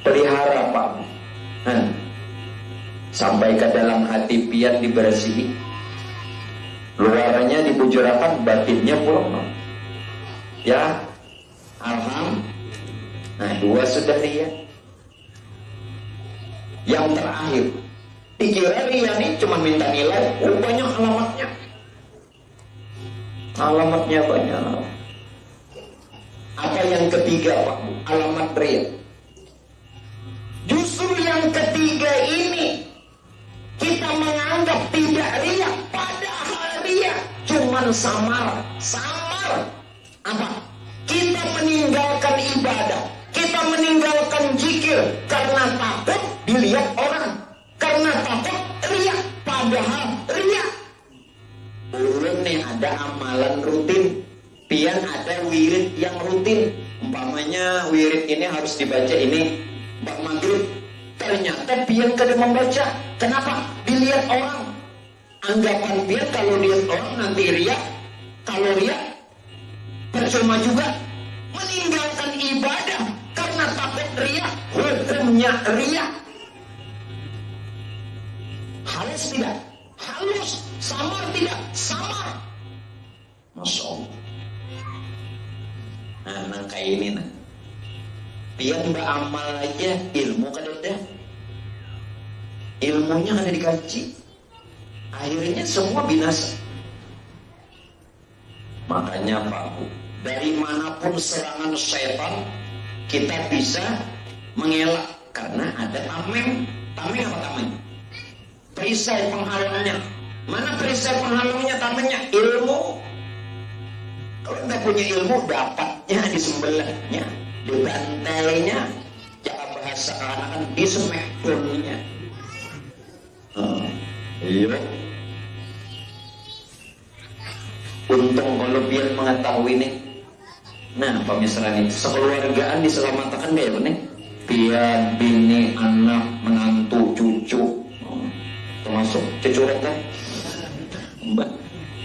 Pelihara Pak. Sampai ke dalam hati pian dibersihi. Luarnya dibujurakan, batinnya pulang. Ya, alhamdulillah. Nah, dua sudah riya. Yang terakhir, dikira riya ini cuma minta nilai. Banyak alamatnya. Alamatnya banyak. Apa yang ketiga Pak? Alamat riya. Justru yang ketiga ini kita menganggap tidak riya, padahal riya cuman samar. Samar. Apa? Kita meninggalkan ibadah, kita meninggalkan zikir karena takut dilihat orang, karena takut riya, padahal riya. Ulun nih ada amalan rutin, pian ada wirid yang rutin. Umpamanya wirid ini harus dibaca ini bab maghrib. Ternyata pian kada membaca. Kenapa? Dilihat orang. Anggapan pian kalau lihat orang nanti riya. Kalau riya percuma juga. Meninggalkan ibadah karena takut riya. Hukumnya riya. Halus tidak? Halus. Samar tidak? Samar. Masya Allah. Nah kayak ini nah. Biar beramal aja ilmu kan udah. Ilmunya ada dikaji. Akhirnya semua binasa. Makanya Pak Bu, dari manapun serangan setan kita bisa mengelak karena ada tameng. Tameng apa tameng? Perisai penghalangnya. Mana perisai penghalangnya tamengnya? Ilmu. Kalau nggak punya ilmu, dapatnya di sebelahnya, di bantainya. Cara bahasa seakan-akan di smackdown-nya. Iya. Untung kalau biar mengetahui nih. Nah, pemirsa ini sekeluargaan diselamatkan deh, nih. Biar bini, anak, menantu, cucu, termasuk cucuran kan? Mbak,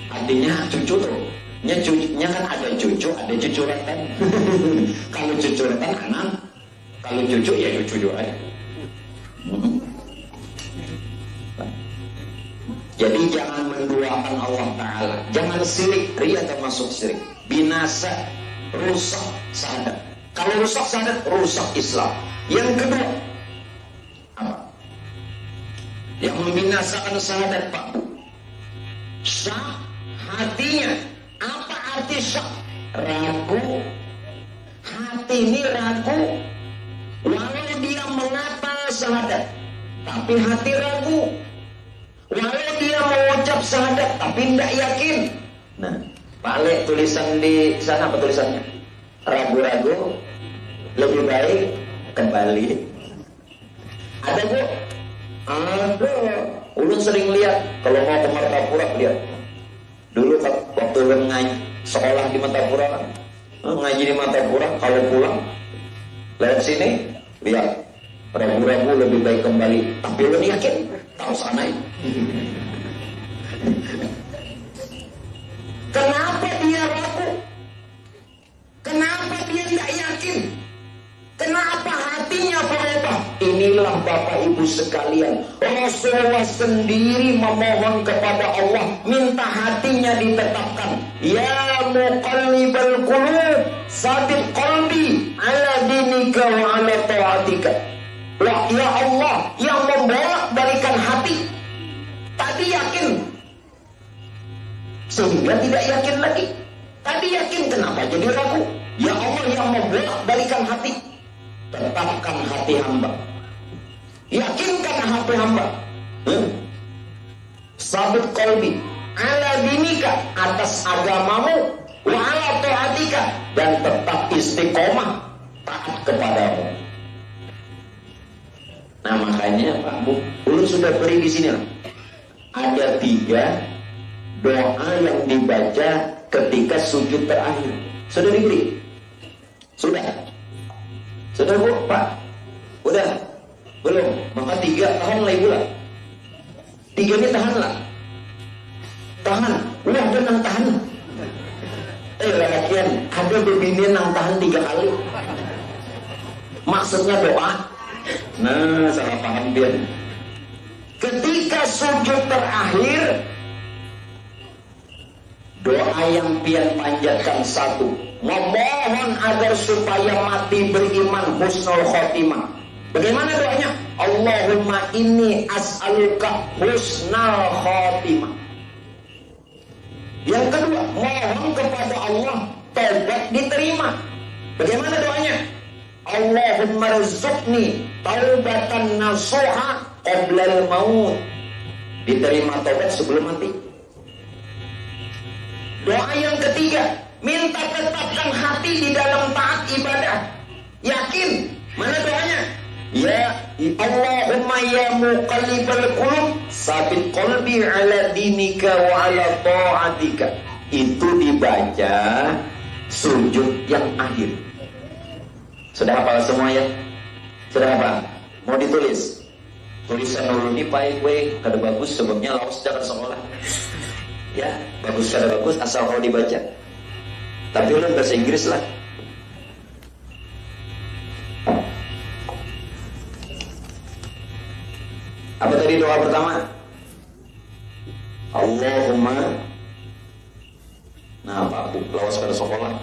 artinya cucu tuh. Cucunya kan ada cucu, ada cucuran kan? Kalau cucuran kan anak, kalau cucu ya cucu juga. Jadi jangan menduakan Allah Ta'ala. Jangan sirik, ria termasuk sirik. Binasa, rusak syahadat. Kalau rusak syahadat, rusak Islam. Yang kedua, apa? Yang membinasakan syahadat, Pak Bu. Syak hatinya. Apa arti syak? Ragu. Hati ini ragu. Walau dia mengata syahadat, tapi hati ragu. Walau dia mengucap syahadat tapi tidak yakin. Nah, Pak Ale tulisan di sana apa tulisannya? Ragu-ragu lebih baik kembali. Ada Bu? Ada. Ulun sering lihat kalau mau ke Martapura, lihat. Dulu waktu ulun ngaji sekolah di Martapura, ngaji di Martapura, kalau pulang lewat sini lihat ragu-ragu lebih baik kembali. Tapi ulun yakin tahu sana. Kenapa dia ragu? Kenapa dia tidak yakin? Kenapa hatinya berubah? Inilah Bapak Ibu sekalian, Rasulullah sendiri memohon kepada Allah, minta hatinya ditetapkan. Ya muqallibal qulub, sabit qalbi ala dinika wa ala ta'atika. Ya Allah yang membolak-balikan hati. Tadi yakin, sehingga tidak yakin lagi. Tadi yakin, kenapa jadi ragu? Ya Allah yang membolak-balikan hati. Tetapkan hati hamba. Yakinkan hati hamba. Sabit qalbi ala dinika, atas agamamu, wa ala ta'atika, dan tetap istiqomah taat kepadamu. Nah makanya Pak Bu, ulun sudah beri di sini lah. Ada 3 doa yang dibaca ketika sujud terakhir. Sudah diberi? Sudah? Sudah Bu, Pak? Udah? Belum? Maka 3 tahanlah Ibu lah. 3 ini tahanlah. Tahan. Udah nang tahan. Lelakian ada bebini nang tahan 3 kali. Maksudnya doa. Nah, salah paham dia. Ketika sujud terakhir, doa yang pian panjatkan 1, memohon agar supaya mati beriman, husnul khotimah. Bagaimana doanya? Allahumma inni as'aluka husnul khotimah. Yang kedua, mohon kepada Allah taubat diterima. Bagaimana doanya? Allahumma rizukni taubatan nasuha qablal maut. Diterima taubat sebelum mati. Doa yang ketiga, minta tetapkan hati di dalam taat ibadah. Yakin. Mana doanya? Ya Allahumma ya muqallibal qulub, sabit qalbi ala dinika wa ala ta'atika. Itu dibaca sujud yang akhir. Sudah hafal semua ya? Sudah hafal? Mau ditulis? Tulisan dulu ini baik kada bagus sebabnya laos jangan sekolah. Ya, bagus kada bagus asal kalau dibaca. Tapi ulun bahasa Inggris lah. Apa tadi doa pertama? Allahumma. Nah, Pak Bu, lawas kada sekolah.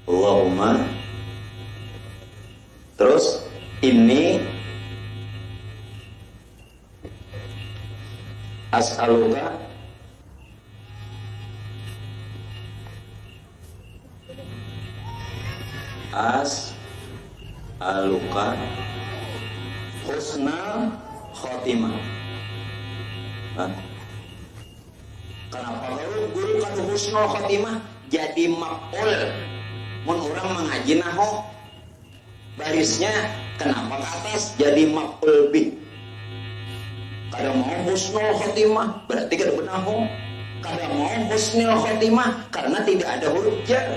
Allahumma. Terus ini as'aluka husnul khotimah. Kenapa guru kan husnul khotimah jadi maf'ul? Mun orang mengaji nahwu Barisnya kenapa ke atas jadi maf'ul bih? Kada mau husnul khotimah berarti kada benahu. Kada mau husnul khotimah karena tidak ada huruf jar.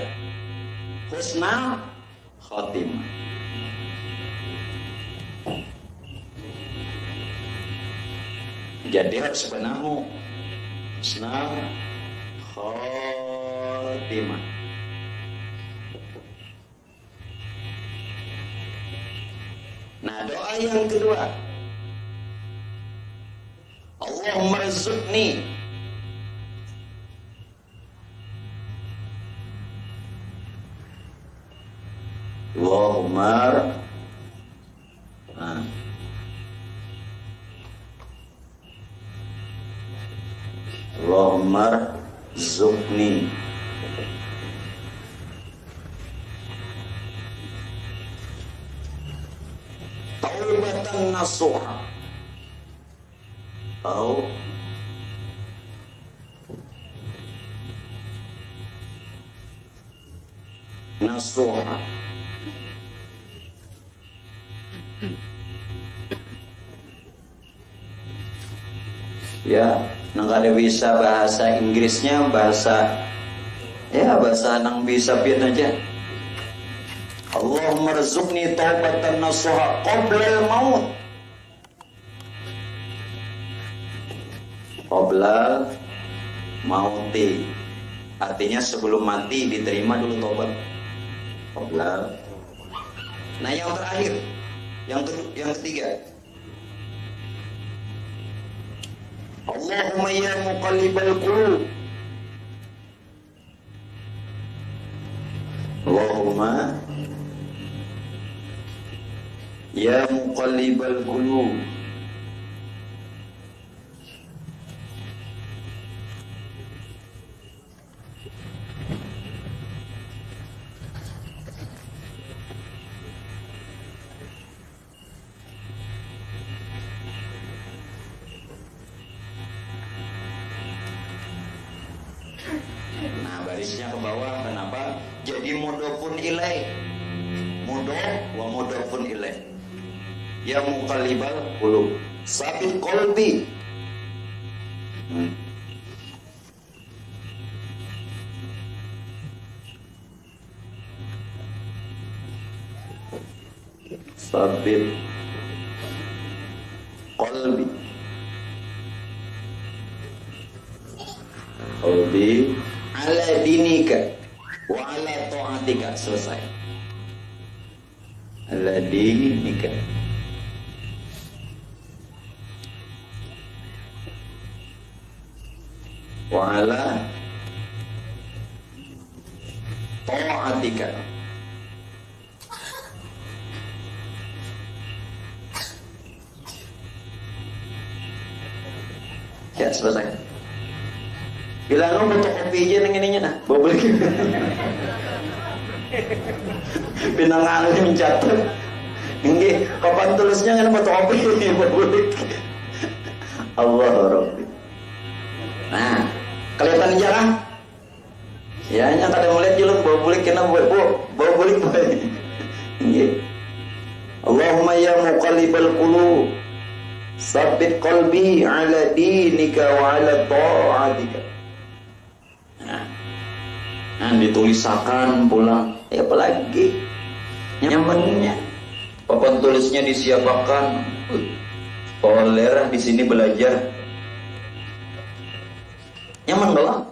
Husnul khotimah. Jadi harus benahu. Husnul khotimah. Nah, doa yang kedua, Allahumma rzuqni Allahumma Allahumma rzuqni taubatan nasuha atau nasuha. Ya, nang kada bisa bahasa Inggrisnya bahasa nang bisa pian aja. Allahumma rzuqni taubatan nasuha qabla al-maut. Qabla mauti. Artinya sebelum mati diterima dulu taubat. Qabla. Nah, yang terakhir, yang ketiga. Allahumma ya muqallibal qulub. Allahumma ya muqallibal qulub. Barisnya ke bawah, kenapa? Jadi mudhofun ilaih. Mudhof wa mudhofun ilaih. Ya muqallibal qulub, sabit qalbi. Sabit qalbi. Qalbi ala dinika wa ala ta'atika. Selesai. Ala dinika wa ala ta'atika. Ya, selesai. Bila lu butuh kopi aja neng ininya nah, bawa beli. Pinangan mencatat. Nggih, kapan tulisnya kan butuh kopi bawa beli. Allah Rabbi. Nah, kelihatan jarang. Ya, nya kada melihat julung bawa beli kena bawa beli. Nggih. Allahumma ya muqallibal qulub, tsabbit qalbi ala dinika wa ala ta'atika. Nah, ditulisakan pulang. Ya apalagi nyamannya. Papan tulisnya disiapakan. Polerah di sini belajar. Nyaman doang.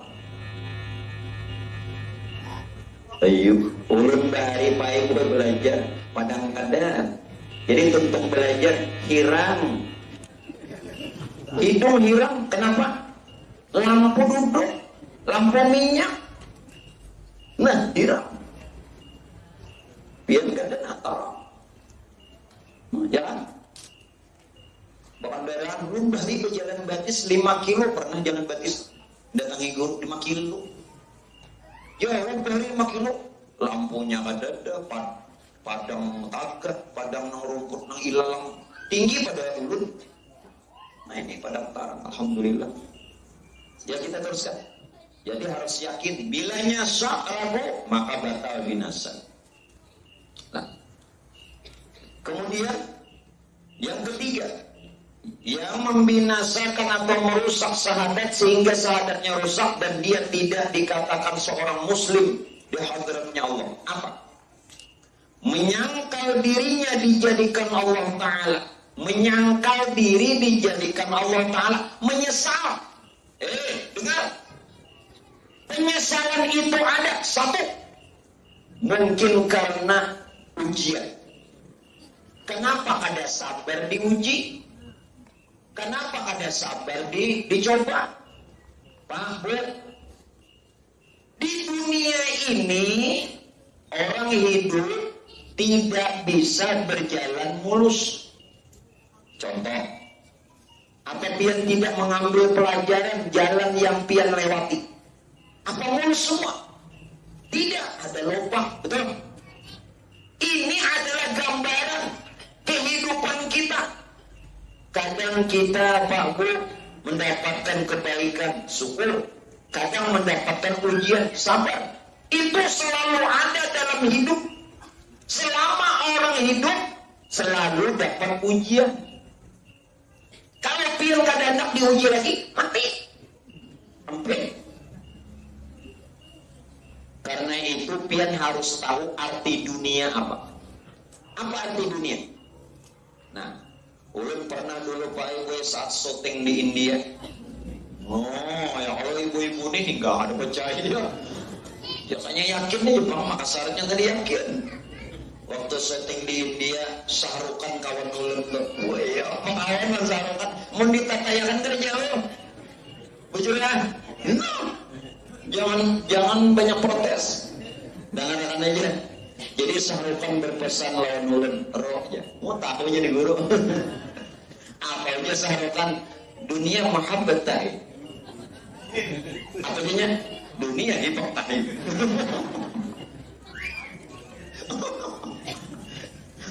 Ayo, ulun bahari pai gue belajar padang kadang. Jadi tuntung belajar hirang. Hidung hirang, kenapa? Lampu duduk, lampu minyak. Nah, hirang. Biar kada natar. Jalan. Bahkan daerah belum dari berjalan batis 5 kilo pernah jalan batis. Datangi guru 5 kilo. Jalan dari 5 kilo. Lampunya kada ada, padang tagak, padang nang rumput nang ilalang tinggi pada ulun. Nah ini padang tarang, alhamdulillah. Ya kita teruskan. Jadi harus yakin bilanya sya'rahu maka batal binasa. Nah, Kemudian yang ketiga, yang membinasakan atau merusak syahadat sehingga syahadatnya rusak dan dia tidak dikatakan seorang muslim di hadratnya Allah. Apa? Menyangkal dirinya dijadikan Allah Ta'ala. Menyangkal diri dijadikan Allah Ta'ala. Menyesal. Dengar. Penyesalan itu ada. Satu, mungkin karena ujian. Kenapa ada sabar diuji? Kenapa ada sabar dicoba? Pak Bu, di dunia ini orang hidup tidak bisa berjalan mulus. Contoh, apa pian tidak mengambil pelajaran jalan yang pian lewati? Apa mulus semua? Tidak, ada lubang, betul? Ini adalah gambaran kehidupan kita. Kadang kita, Pak Bu, mendapatkan kebaikan, syukur. Kadang mendapatkan ujian, sabar. Itu selalu ada dalam hidup. Selama orang hidup, selalu dapat ujian. Kalau pian kadang diuji lagi, mati. Sampai. Karena itu pian harus tahu arti dunia apa. Apa arti dunia? Nah, ulun pernah dulu Pak Ibu saat syuting di India. Oh, ya kalau ibu-ibu ini nggak ada percaya. Biasanya yakin nih, Jepang Makassarnya tadi yakin. Waktu syuting di India, Sahrukan kawan ulun tuh. Wah ya, kawan Sahrukan. Mau ditatayakan kerja lo. Bujurnya, jangan banyak protes. Dengarkan aja. Jadi Sahrukan berpesan lawan ulun roh ya. Mau tahu jadi guru. Apalagi Sahrukan dunia mahabbat tahi. Apalagi dunia hipok tahi.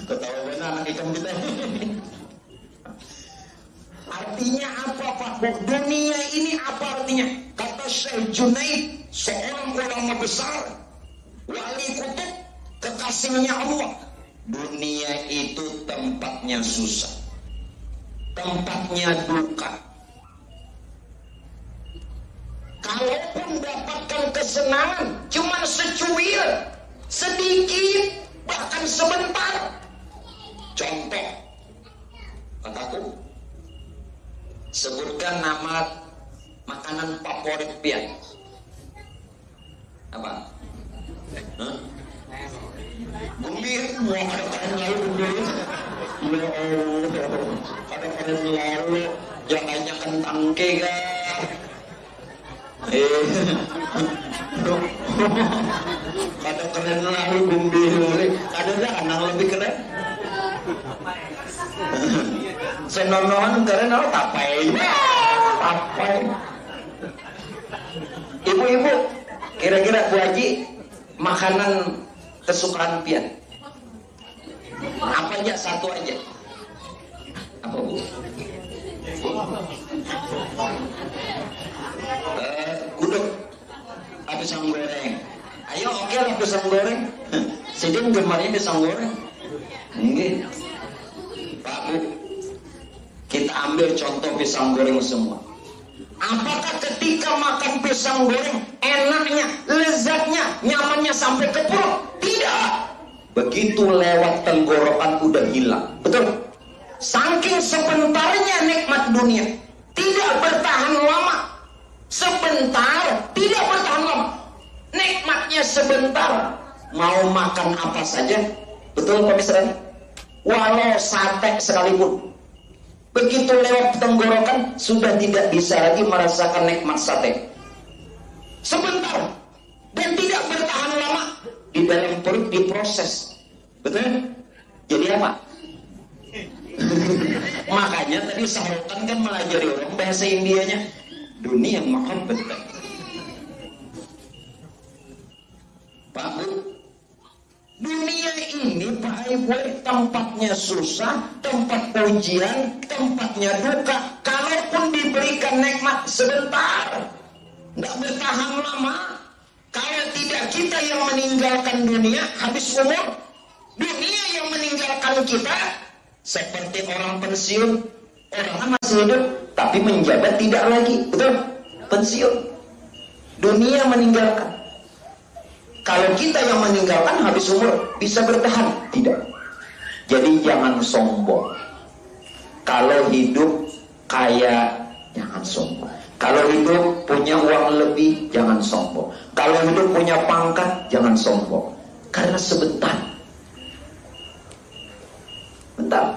Ketawa benar anak ikan kita. Artinya apa Pak? Dunia ini apa artinya? Kata Syekh Junaid, seorang ulama besar, wali kutub, kekasihnya Allah. Dunia itu tempatnya susah, tempatnya duka. Kalaupun dapatkan kesenangan, cuma secuil, sedikit, bahkan sebentar. Contoh, kataku, sebutkan nama makanan favorit pian. Apa? Gumbir, mau ada kalian lalu gumbir. Ya Allah, ada kalian lalu, jangannya kentang kega. Ada kalian lalu gumbir, ada anak lebih keren. Senonohan keren apa? Tapai. Ibu-ibu, kira-kira Bu Haji makanan kesukaan pian apa aja? Satu aja. Apa Bu? Gudeg, pisang goreng. Ayo oke lah pisang goreng. Sedang gemarnya pisang goreng. Enggak. Pak Bu, kita ambil contoh pisang goreng semua. Apakah ketika makan pisang goreng enaknya, lezatnya, nyamannya sampai ke perut? Tidak. Begitu lewat tenggorokan udah hilang. Betul? Saking sebentarnya nikmat dunia, tidak bertahan lama. Sebentar, tidak bertahan lama. Nikmatnya sebentar. Mau makan apa saja, betul Pak Misran? Walau sate sekalipun, begitu lewat tenggorokan sudah tidak bisa lagi merasakan nikmat sate. Sebentar dan tidak bertahan lama di dalam perut diproses. Betul? Jadi apa? Makanya tadi Sahrukan kan melajari orang bahasa Indianya, dunia mahabbat. Pak Bu, dunia ini Pak Ibu tempatnya susah, tempat ujian, tempatnya duka. Kalaupun diberikan nikmat sebentar, tidak bertahan lama. Kalau tidak kita yang meninggalkan dunia, habis umur. Dunia yang meninggalkan kita seperti orang pensiun. Orang masih hidup, tapi menjabat tidak lagi. Betul? Pensiun. Dunia meninggalkan. Kalau kita yang meninggalkan habis umur, bisa bertahan? Tidak. Jadi jangan sombong. Kalau hidup kaya, jangan sombong. Kalau hidup punya uang lebih, jangan sombong. Kalau hidup punya pangkat, jangan sombong. Karena sebentar. Bentar.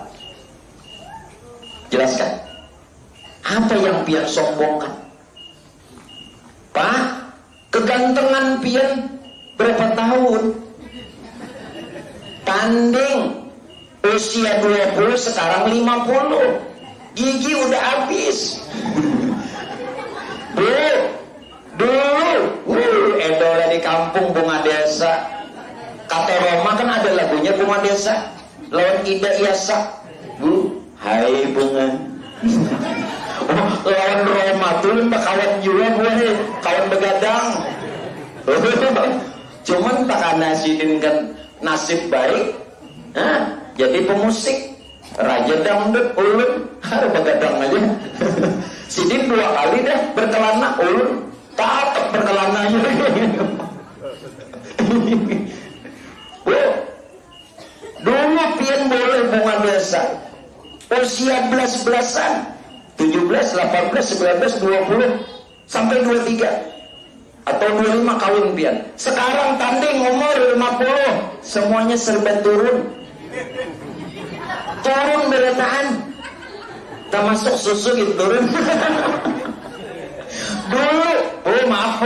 Jelaskan. Apa yang pian sombongkan? Pak, kegantengan pian berapa tahun? Tanding. Usia 20, sekarang 50. Gigi udah habis. Dulu edola di kampung bunga desa. Kata Roma kan ada lagunya bunga desa. Lawan Ida Iasa. Hai bunga. Lawan Roma tuh kawan juga gue, kawan begadang. Cuman tak nasidin kan nasib baik. Jadi pemusik. Raja dangdut ulun harus begadang aja. Sidin 2 kali dah berkelana ulun tatap berkelananya. Dulu pian boleh bunga desa usia belas-belasan 17, 18, 19, 20 sampai 23 atau 25 kawin pian. Sekarang tanding umur 50 semuanya serba turun beretaan, termasuk susu gitu turun. Dulu, maaf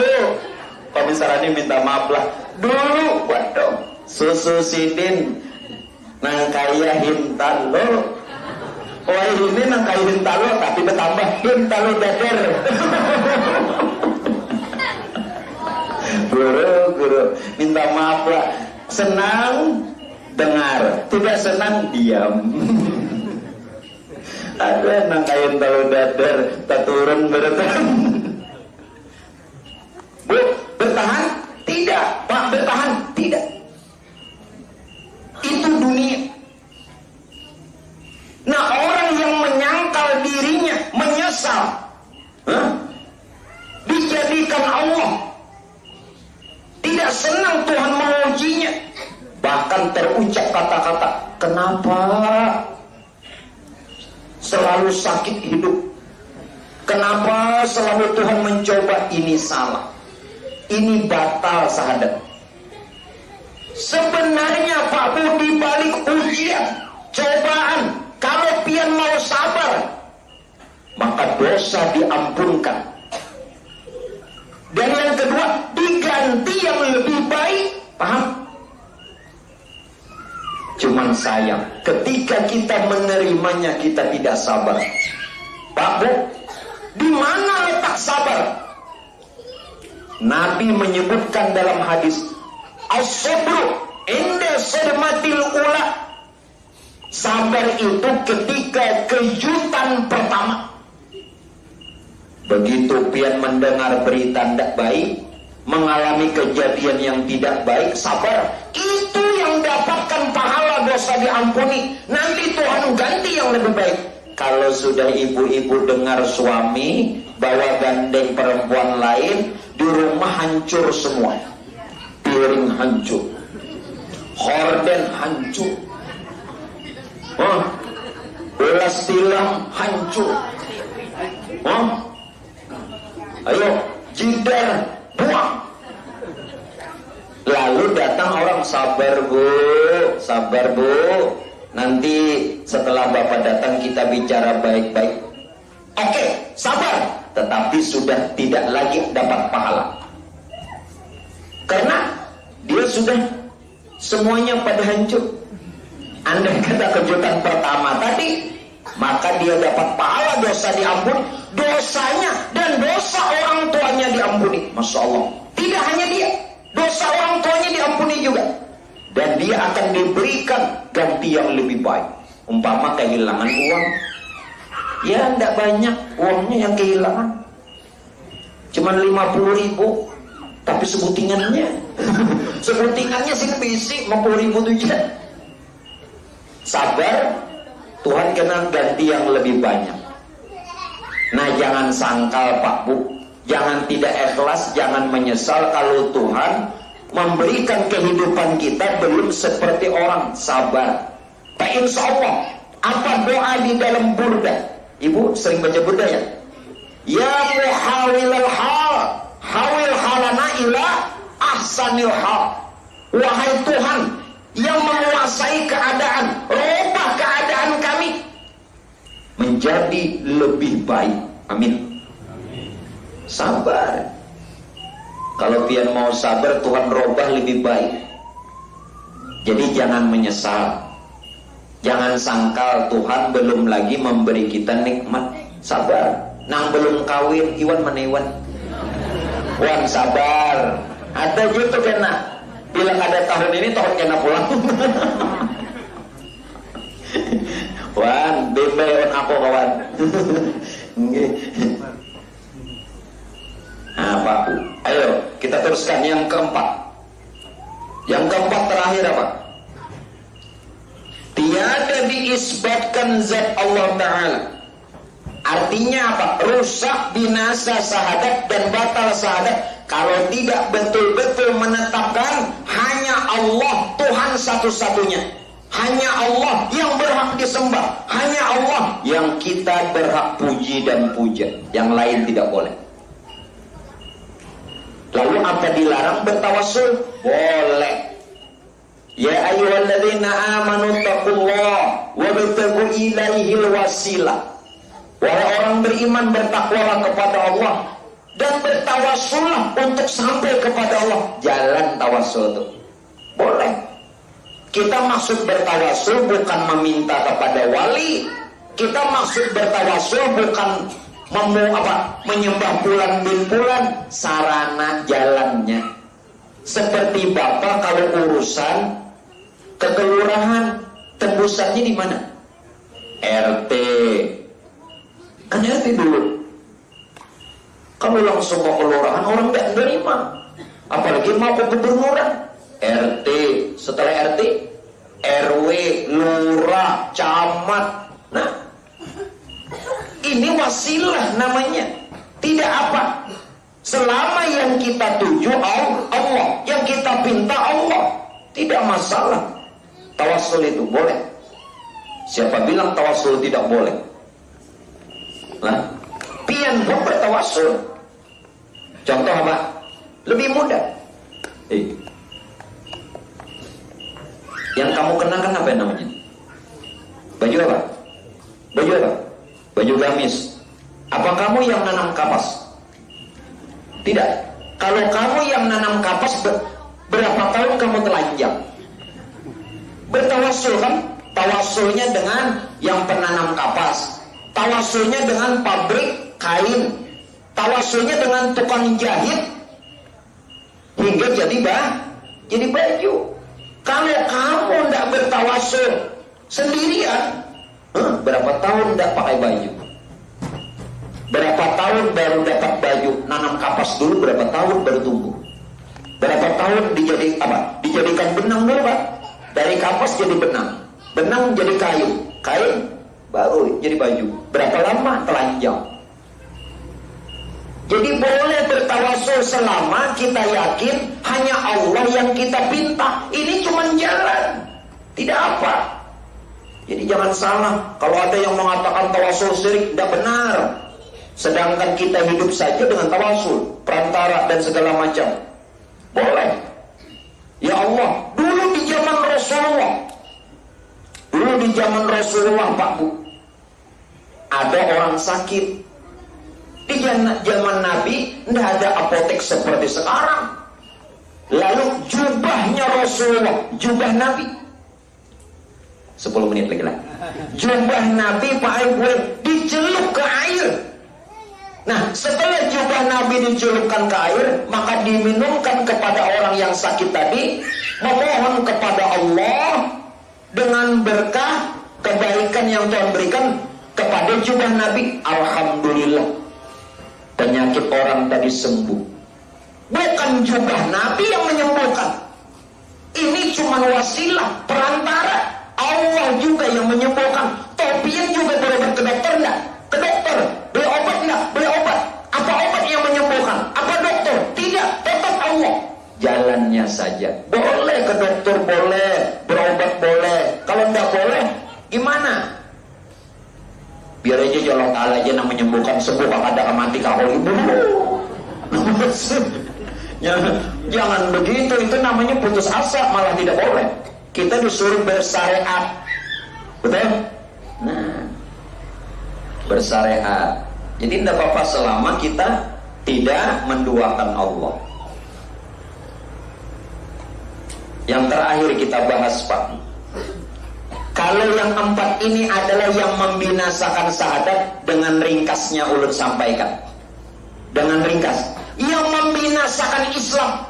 Pak Misarani minta maaf lah. Dulu, waduh, susu sidin nang kaya hintalo. Wah ini nang kaya hintalo tapi bertambah hintalo dader. Guru, minta maaf lah. Senang dengar, tidak senang diam. Ada nang kain tahu dadar tak turun bertahan. Bu, bertahan? Tidak. Pak, bertahan? Tidak. Itu dunia. Nah, orang yang menyangkal dirinya menyesal, dijadikan Allah, tidak senang Tuhan mengujinya. Bahkan terucap kata-kata, kenapa selalu sakit hidup? Kenapa selalu Tuhan mencoba? Ini salah, ini batal sahadat. Sebenarnya Pak Bu, di balik ujian, cobaan, kalau pian mau sabar, maka dosa diampunkan. Dan yang kedua, diganti yang lebih baik. Paham? Cuman sayang, ketika kita menerimanya kita tidak sabar. Pak Bu, di mana letak sabar? Nabi menyebutkan dalam hadis, as-sabru inda sadmatil ula. Sabar itu ketika kejutan pertama. Begitu pian mendengar berita tidak baik, mengalami kejadian yang tidak baik, sabar. Itu yang dapatkan pahala, dosa diampuni. Nanti Tuhan ganti yang lebih baik. Kalau sudah ibu-ibu dengar suami bawa gandeng perempuan lain, di rumah hancur semua. Piring hancur, horden hancur, belas tilam hancur. Ayo, jidar buang. Lalu datang orang, sabar bu, nanti setelah Bapak datang kita bicara baik-baik. Oke, sabar, tetapi sudah tidak lagi dapat pahala. Karena dia sudah semuanya pada hancur. Andai kata kejutan pertama tadi, maka dia dapat pahala, dosa diampuni, dosanya dan dosa orang tuanya diampuni. Masya Allah. Tidak hanya dia, dosa orang tuanya diampuni juga. Dan dia akan diberikan ganti yang lebih baik. Umpama kehilangan uang, ya tidak banyak uangnya yang kehilangan, cuman 50.000, tapi sebutingannya sebutingannya sih bisi 50.000 tuh. sabar, Tuhan kena ganti yang lebih banyak. Nah, jangan sangkal Pak Bu, jangan tidak ikhlas, jangan menyesal kalau Tuhan memberikan kehidupan kita belum seperti orang. Sabar. Pak, insya Allah, apa doa di dalam burda? Ibu sering baca burda ya? Ya muhawilal hal, hawil halana ila ahsanil hal. Wahai Tuhan yang menguasai keadaan, rubah keadaan kami menjadi lebih baik. Amin. Sabar. Kalau pian mau sabar, Tuhan robah lebih baik. Jadi jangan menyesal, jangan sangkal Tuhan belum lagi memberi kita nikmat. Sabar. Nang belum kawin, Iwan mana Iwan? Wan sabar. Ada gitu kena. Bilang ada tahun ini, tahun kena pulang. Wan, bebe aku kawan. Nah, Pak, ayo kita teruskan yang keempat. Yang keempat terakhir apa? Tiada diisbatkan zat Allah Ta'ala. Artinya apa? Rusak, binasa syahadat dan batal syahadat kalau tidak betul-betul menetapkan hanya Allah Tuhan satu-satunya. Hanya Allah yang berhak disembah. Hanya Allah yang kita berhak puji dan puja. Yang lain tidak boleh. Lalu apa dilarang bertawassul? Boleh. Ya ayyuhalladzina amanu taqullah wabtaghu ilaihil wasilah. Wahai orang beriman, bertakwalah kepada Allah dan bertawassullah untuk sampai kepada Allah. Jalan tawassul itu boleh. Kita maksud bertawassul bukan meminta kepada wali. Kita maksud bertawassul bukan menyembah bulan bin bulan. Sarana jalannya seperti Bapak kalau urusan kekelurahan, tembusannya di mana? RT. Kan RT dulu. Kalau langsung ke kelurahan, orang nggak nerima. Apalagi mau ke gubernuran. RT, setelah RT, RW, lurah, camat. Nah, ini wasilah namanya. Tidak apa. Selama yang kita tuju Allah, yang kita pinta Allah, tidak masalah. Tawassul itu boleh. Siapa bilang tawassul tidak boleh? Nah, pian pun bertawassul. Contoh apa? Lebih mudah. Yang kamu kenakan apa namanya? Baju apa? Baju apa? Baju gamis. Apa kamu yang nanam kapas? Tidak. Kalau kamu yang nanam kapas, berapa tahun kamu telanjang? Bertawassul kan? Tawassulnya dengan yang penanam kapas. Tawassulnya dengan pabrik kain. Tawassulnya dengan tukang jahit hingga jadi baju. Kalau kamu tidak bertawassul sendirian, berapa tahun tidak pakai baju? Berapa tahun baru dapat baju? Nanam kapas dulu berapa tahun baru tumbuh? Berapa tahun dijadikan benang dulu Pak? Dari kapas jadi benang, benang jadi kayu, kain baru jadi baju. Berapa lama? Telanjang. Jadi boleh bertawassul selama kita yakin hanya Allah yang kita pinta. Ini cuma jalan, tidak apa. Jadi jangan salah. Kalau ada yang mengatakan tawassul syirik, tidak benar. Sedangkan kita hidup saja dengan tawassul, perantara dan segala macam. Boleh. Ya Allah, dulu di zaman Rasulullah. Dulu di zaman Rasulullah Pak Bu, ada orang sakit. Di zaman Nabi tidak ada apotek seperti sekarang. Lalu jubahnya Rasulullah, jubah Nabi, 10 menit lagi lah. Jubah Nabi Pak Ibu dicelup ke air. Nah, setelah jubah Nabi dicelupkan ke air, maka diminumkan kepada orang yang sakit tadi, memohon kepada Allah dengan berkah kebaikan yang Tuhan berikan kepada jubah Nabi. Alhamdulillah, penyakit orang tadi sembuh. Bukan jubah Nabi yang menyembuhkan. Ini cuma wasilah, perantara. Allah juga yang menyembuhkan. Pian juga berobat ke dokter enggak? Ke dokter, beli obat enggak? Beli obat. Apa obat yang menyembuhkan? Apa dokter? Tidak, tetap Allah. Jalannya saja. Boleh ke dokter, boleh. Berobat boleh. Kalau enggak boleh, gimana? Biar aja Allah Ta'ala aja yang menyembuhkan, sembuh kada mati kahol ibu. Jangan begitu, itu namanya putus asa, malah tidak boleh. Kita disuruh bersyariat. Betul? Nah, bersyariat. Jadi tidak apa-apa selama kita tidak menduakan Allah. Yang terakhir kita bahas, Pak. Kalau yang 4 ini adalah yang membinasakan syahadat, dengan ringkasnya ulun sampaikan. Dengan ringkas, yang membinasakan Islam.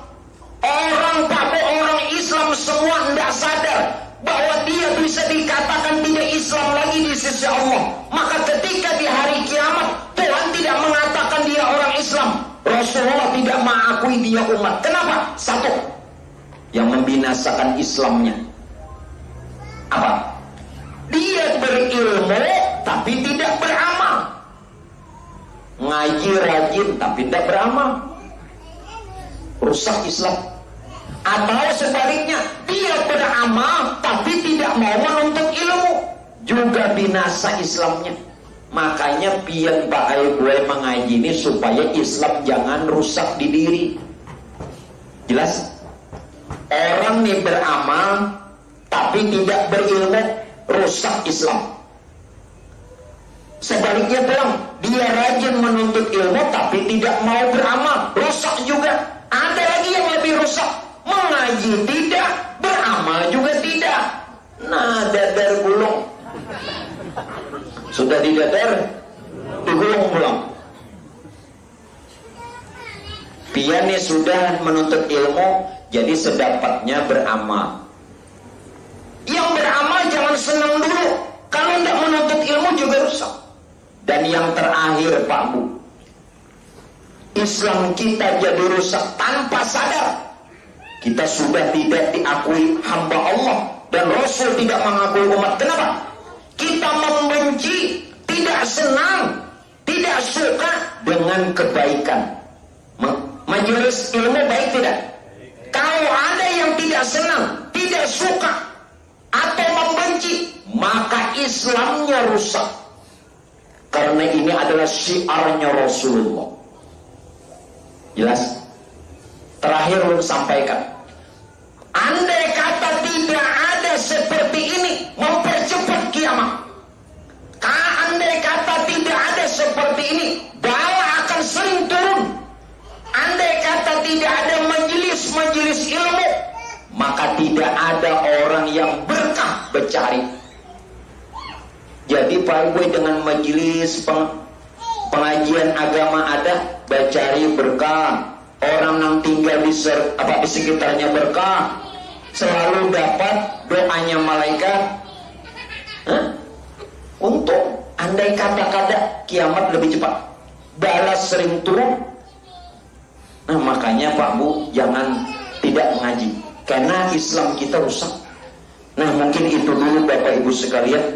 Orang Islam semua tidak sadar bahwa dia bisa dikatakan tidak Islam lagi di sisi Allah. Maka ketika di hari kiamat Tuhan tidak mengatakan dia orang Islam, Rasulullah tidak mengakui dia umat. Kenapa? Satu, yang membinasakan Islamnya apa? Dia berilmu tapi tidak beramal. Ngaji rajin tapi tidak beramal, rusak Islam. Atau sebaliknya, dia beramal tapi tidak mau menuntut ilmu, juga binasa Islamnya. Makanya pian bahaya gue mengaji ini supaya Islam jangan rusak di diri. Jelas? Orang nih beramal tapi tidak berilmu, rusak Islam. Sebaliknya pulang, dia rajin menuntut ilmu tapi tidak mau beramal, rusak juga. Ada lagi yang lebih rusak, mengaji tidak, beramal juga tidak. Nah, dadar gulung. Sudah didadar, digulung pulang. Pian sudah menuntut ilmu, jadi sedapatnya beramal. Yang beramal jangan senang dulu, kalau tidak menuntut ilmu juga rusak. Dan yang terakhir, Pak Bu, Islam kita jadi rusak tanpa sadar. Kita sudah tidak diakui hamba Allah, dan Rasul tidak mengakui umat. Kenapa? Kita membenci, tidak senang, tidak suka dengan kebaikan. Majelis ilmu baik tidak? Kalau ada yang tidak senang, tidak suka, atau membenci, maka Islamnya rusak. Karena ini adalah syiarnya Rasulullah. Jelas? Terakhir belum sampaikan, andai kata tidak ada seperti ini mempercepat kiamat, andai kata tidak ada seperti ini bala akan sering turun. Andai kata tidak ada majelis ilmu, maka tidak ada orang yang berkah bercari. Jadi Pak gue dengan majelis pengajian agama ada, bercari berkah. Orang yang tinggal di sekitarnya berkah, selalu dapat doanya malaikat. Untung, andai kata-kata kiamat lebih cepat, balas sering turun. Nah makanya Pak Bu jangan tidak mengaji, karena Islam kita rusak. Nah mungkin itu dulu Bapak Ibu sekalian.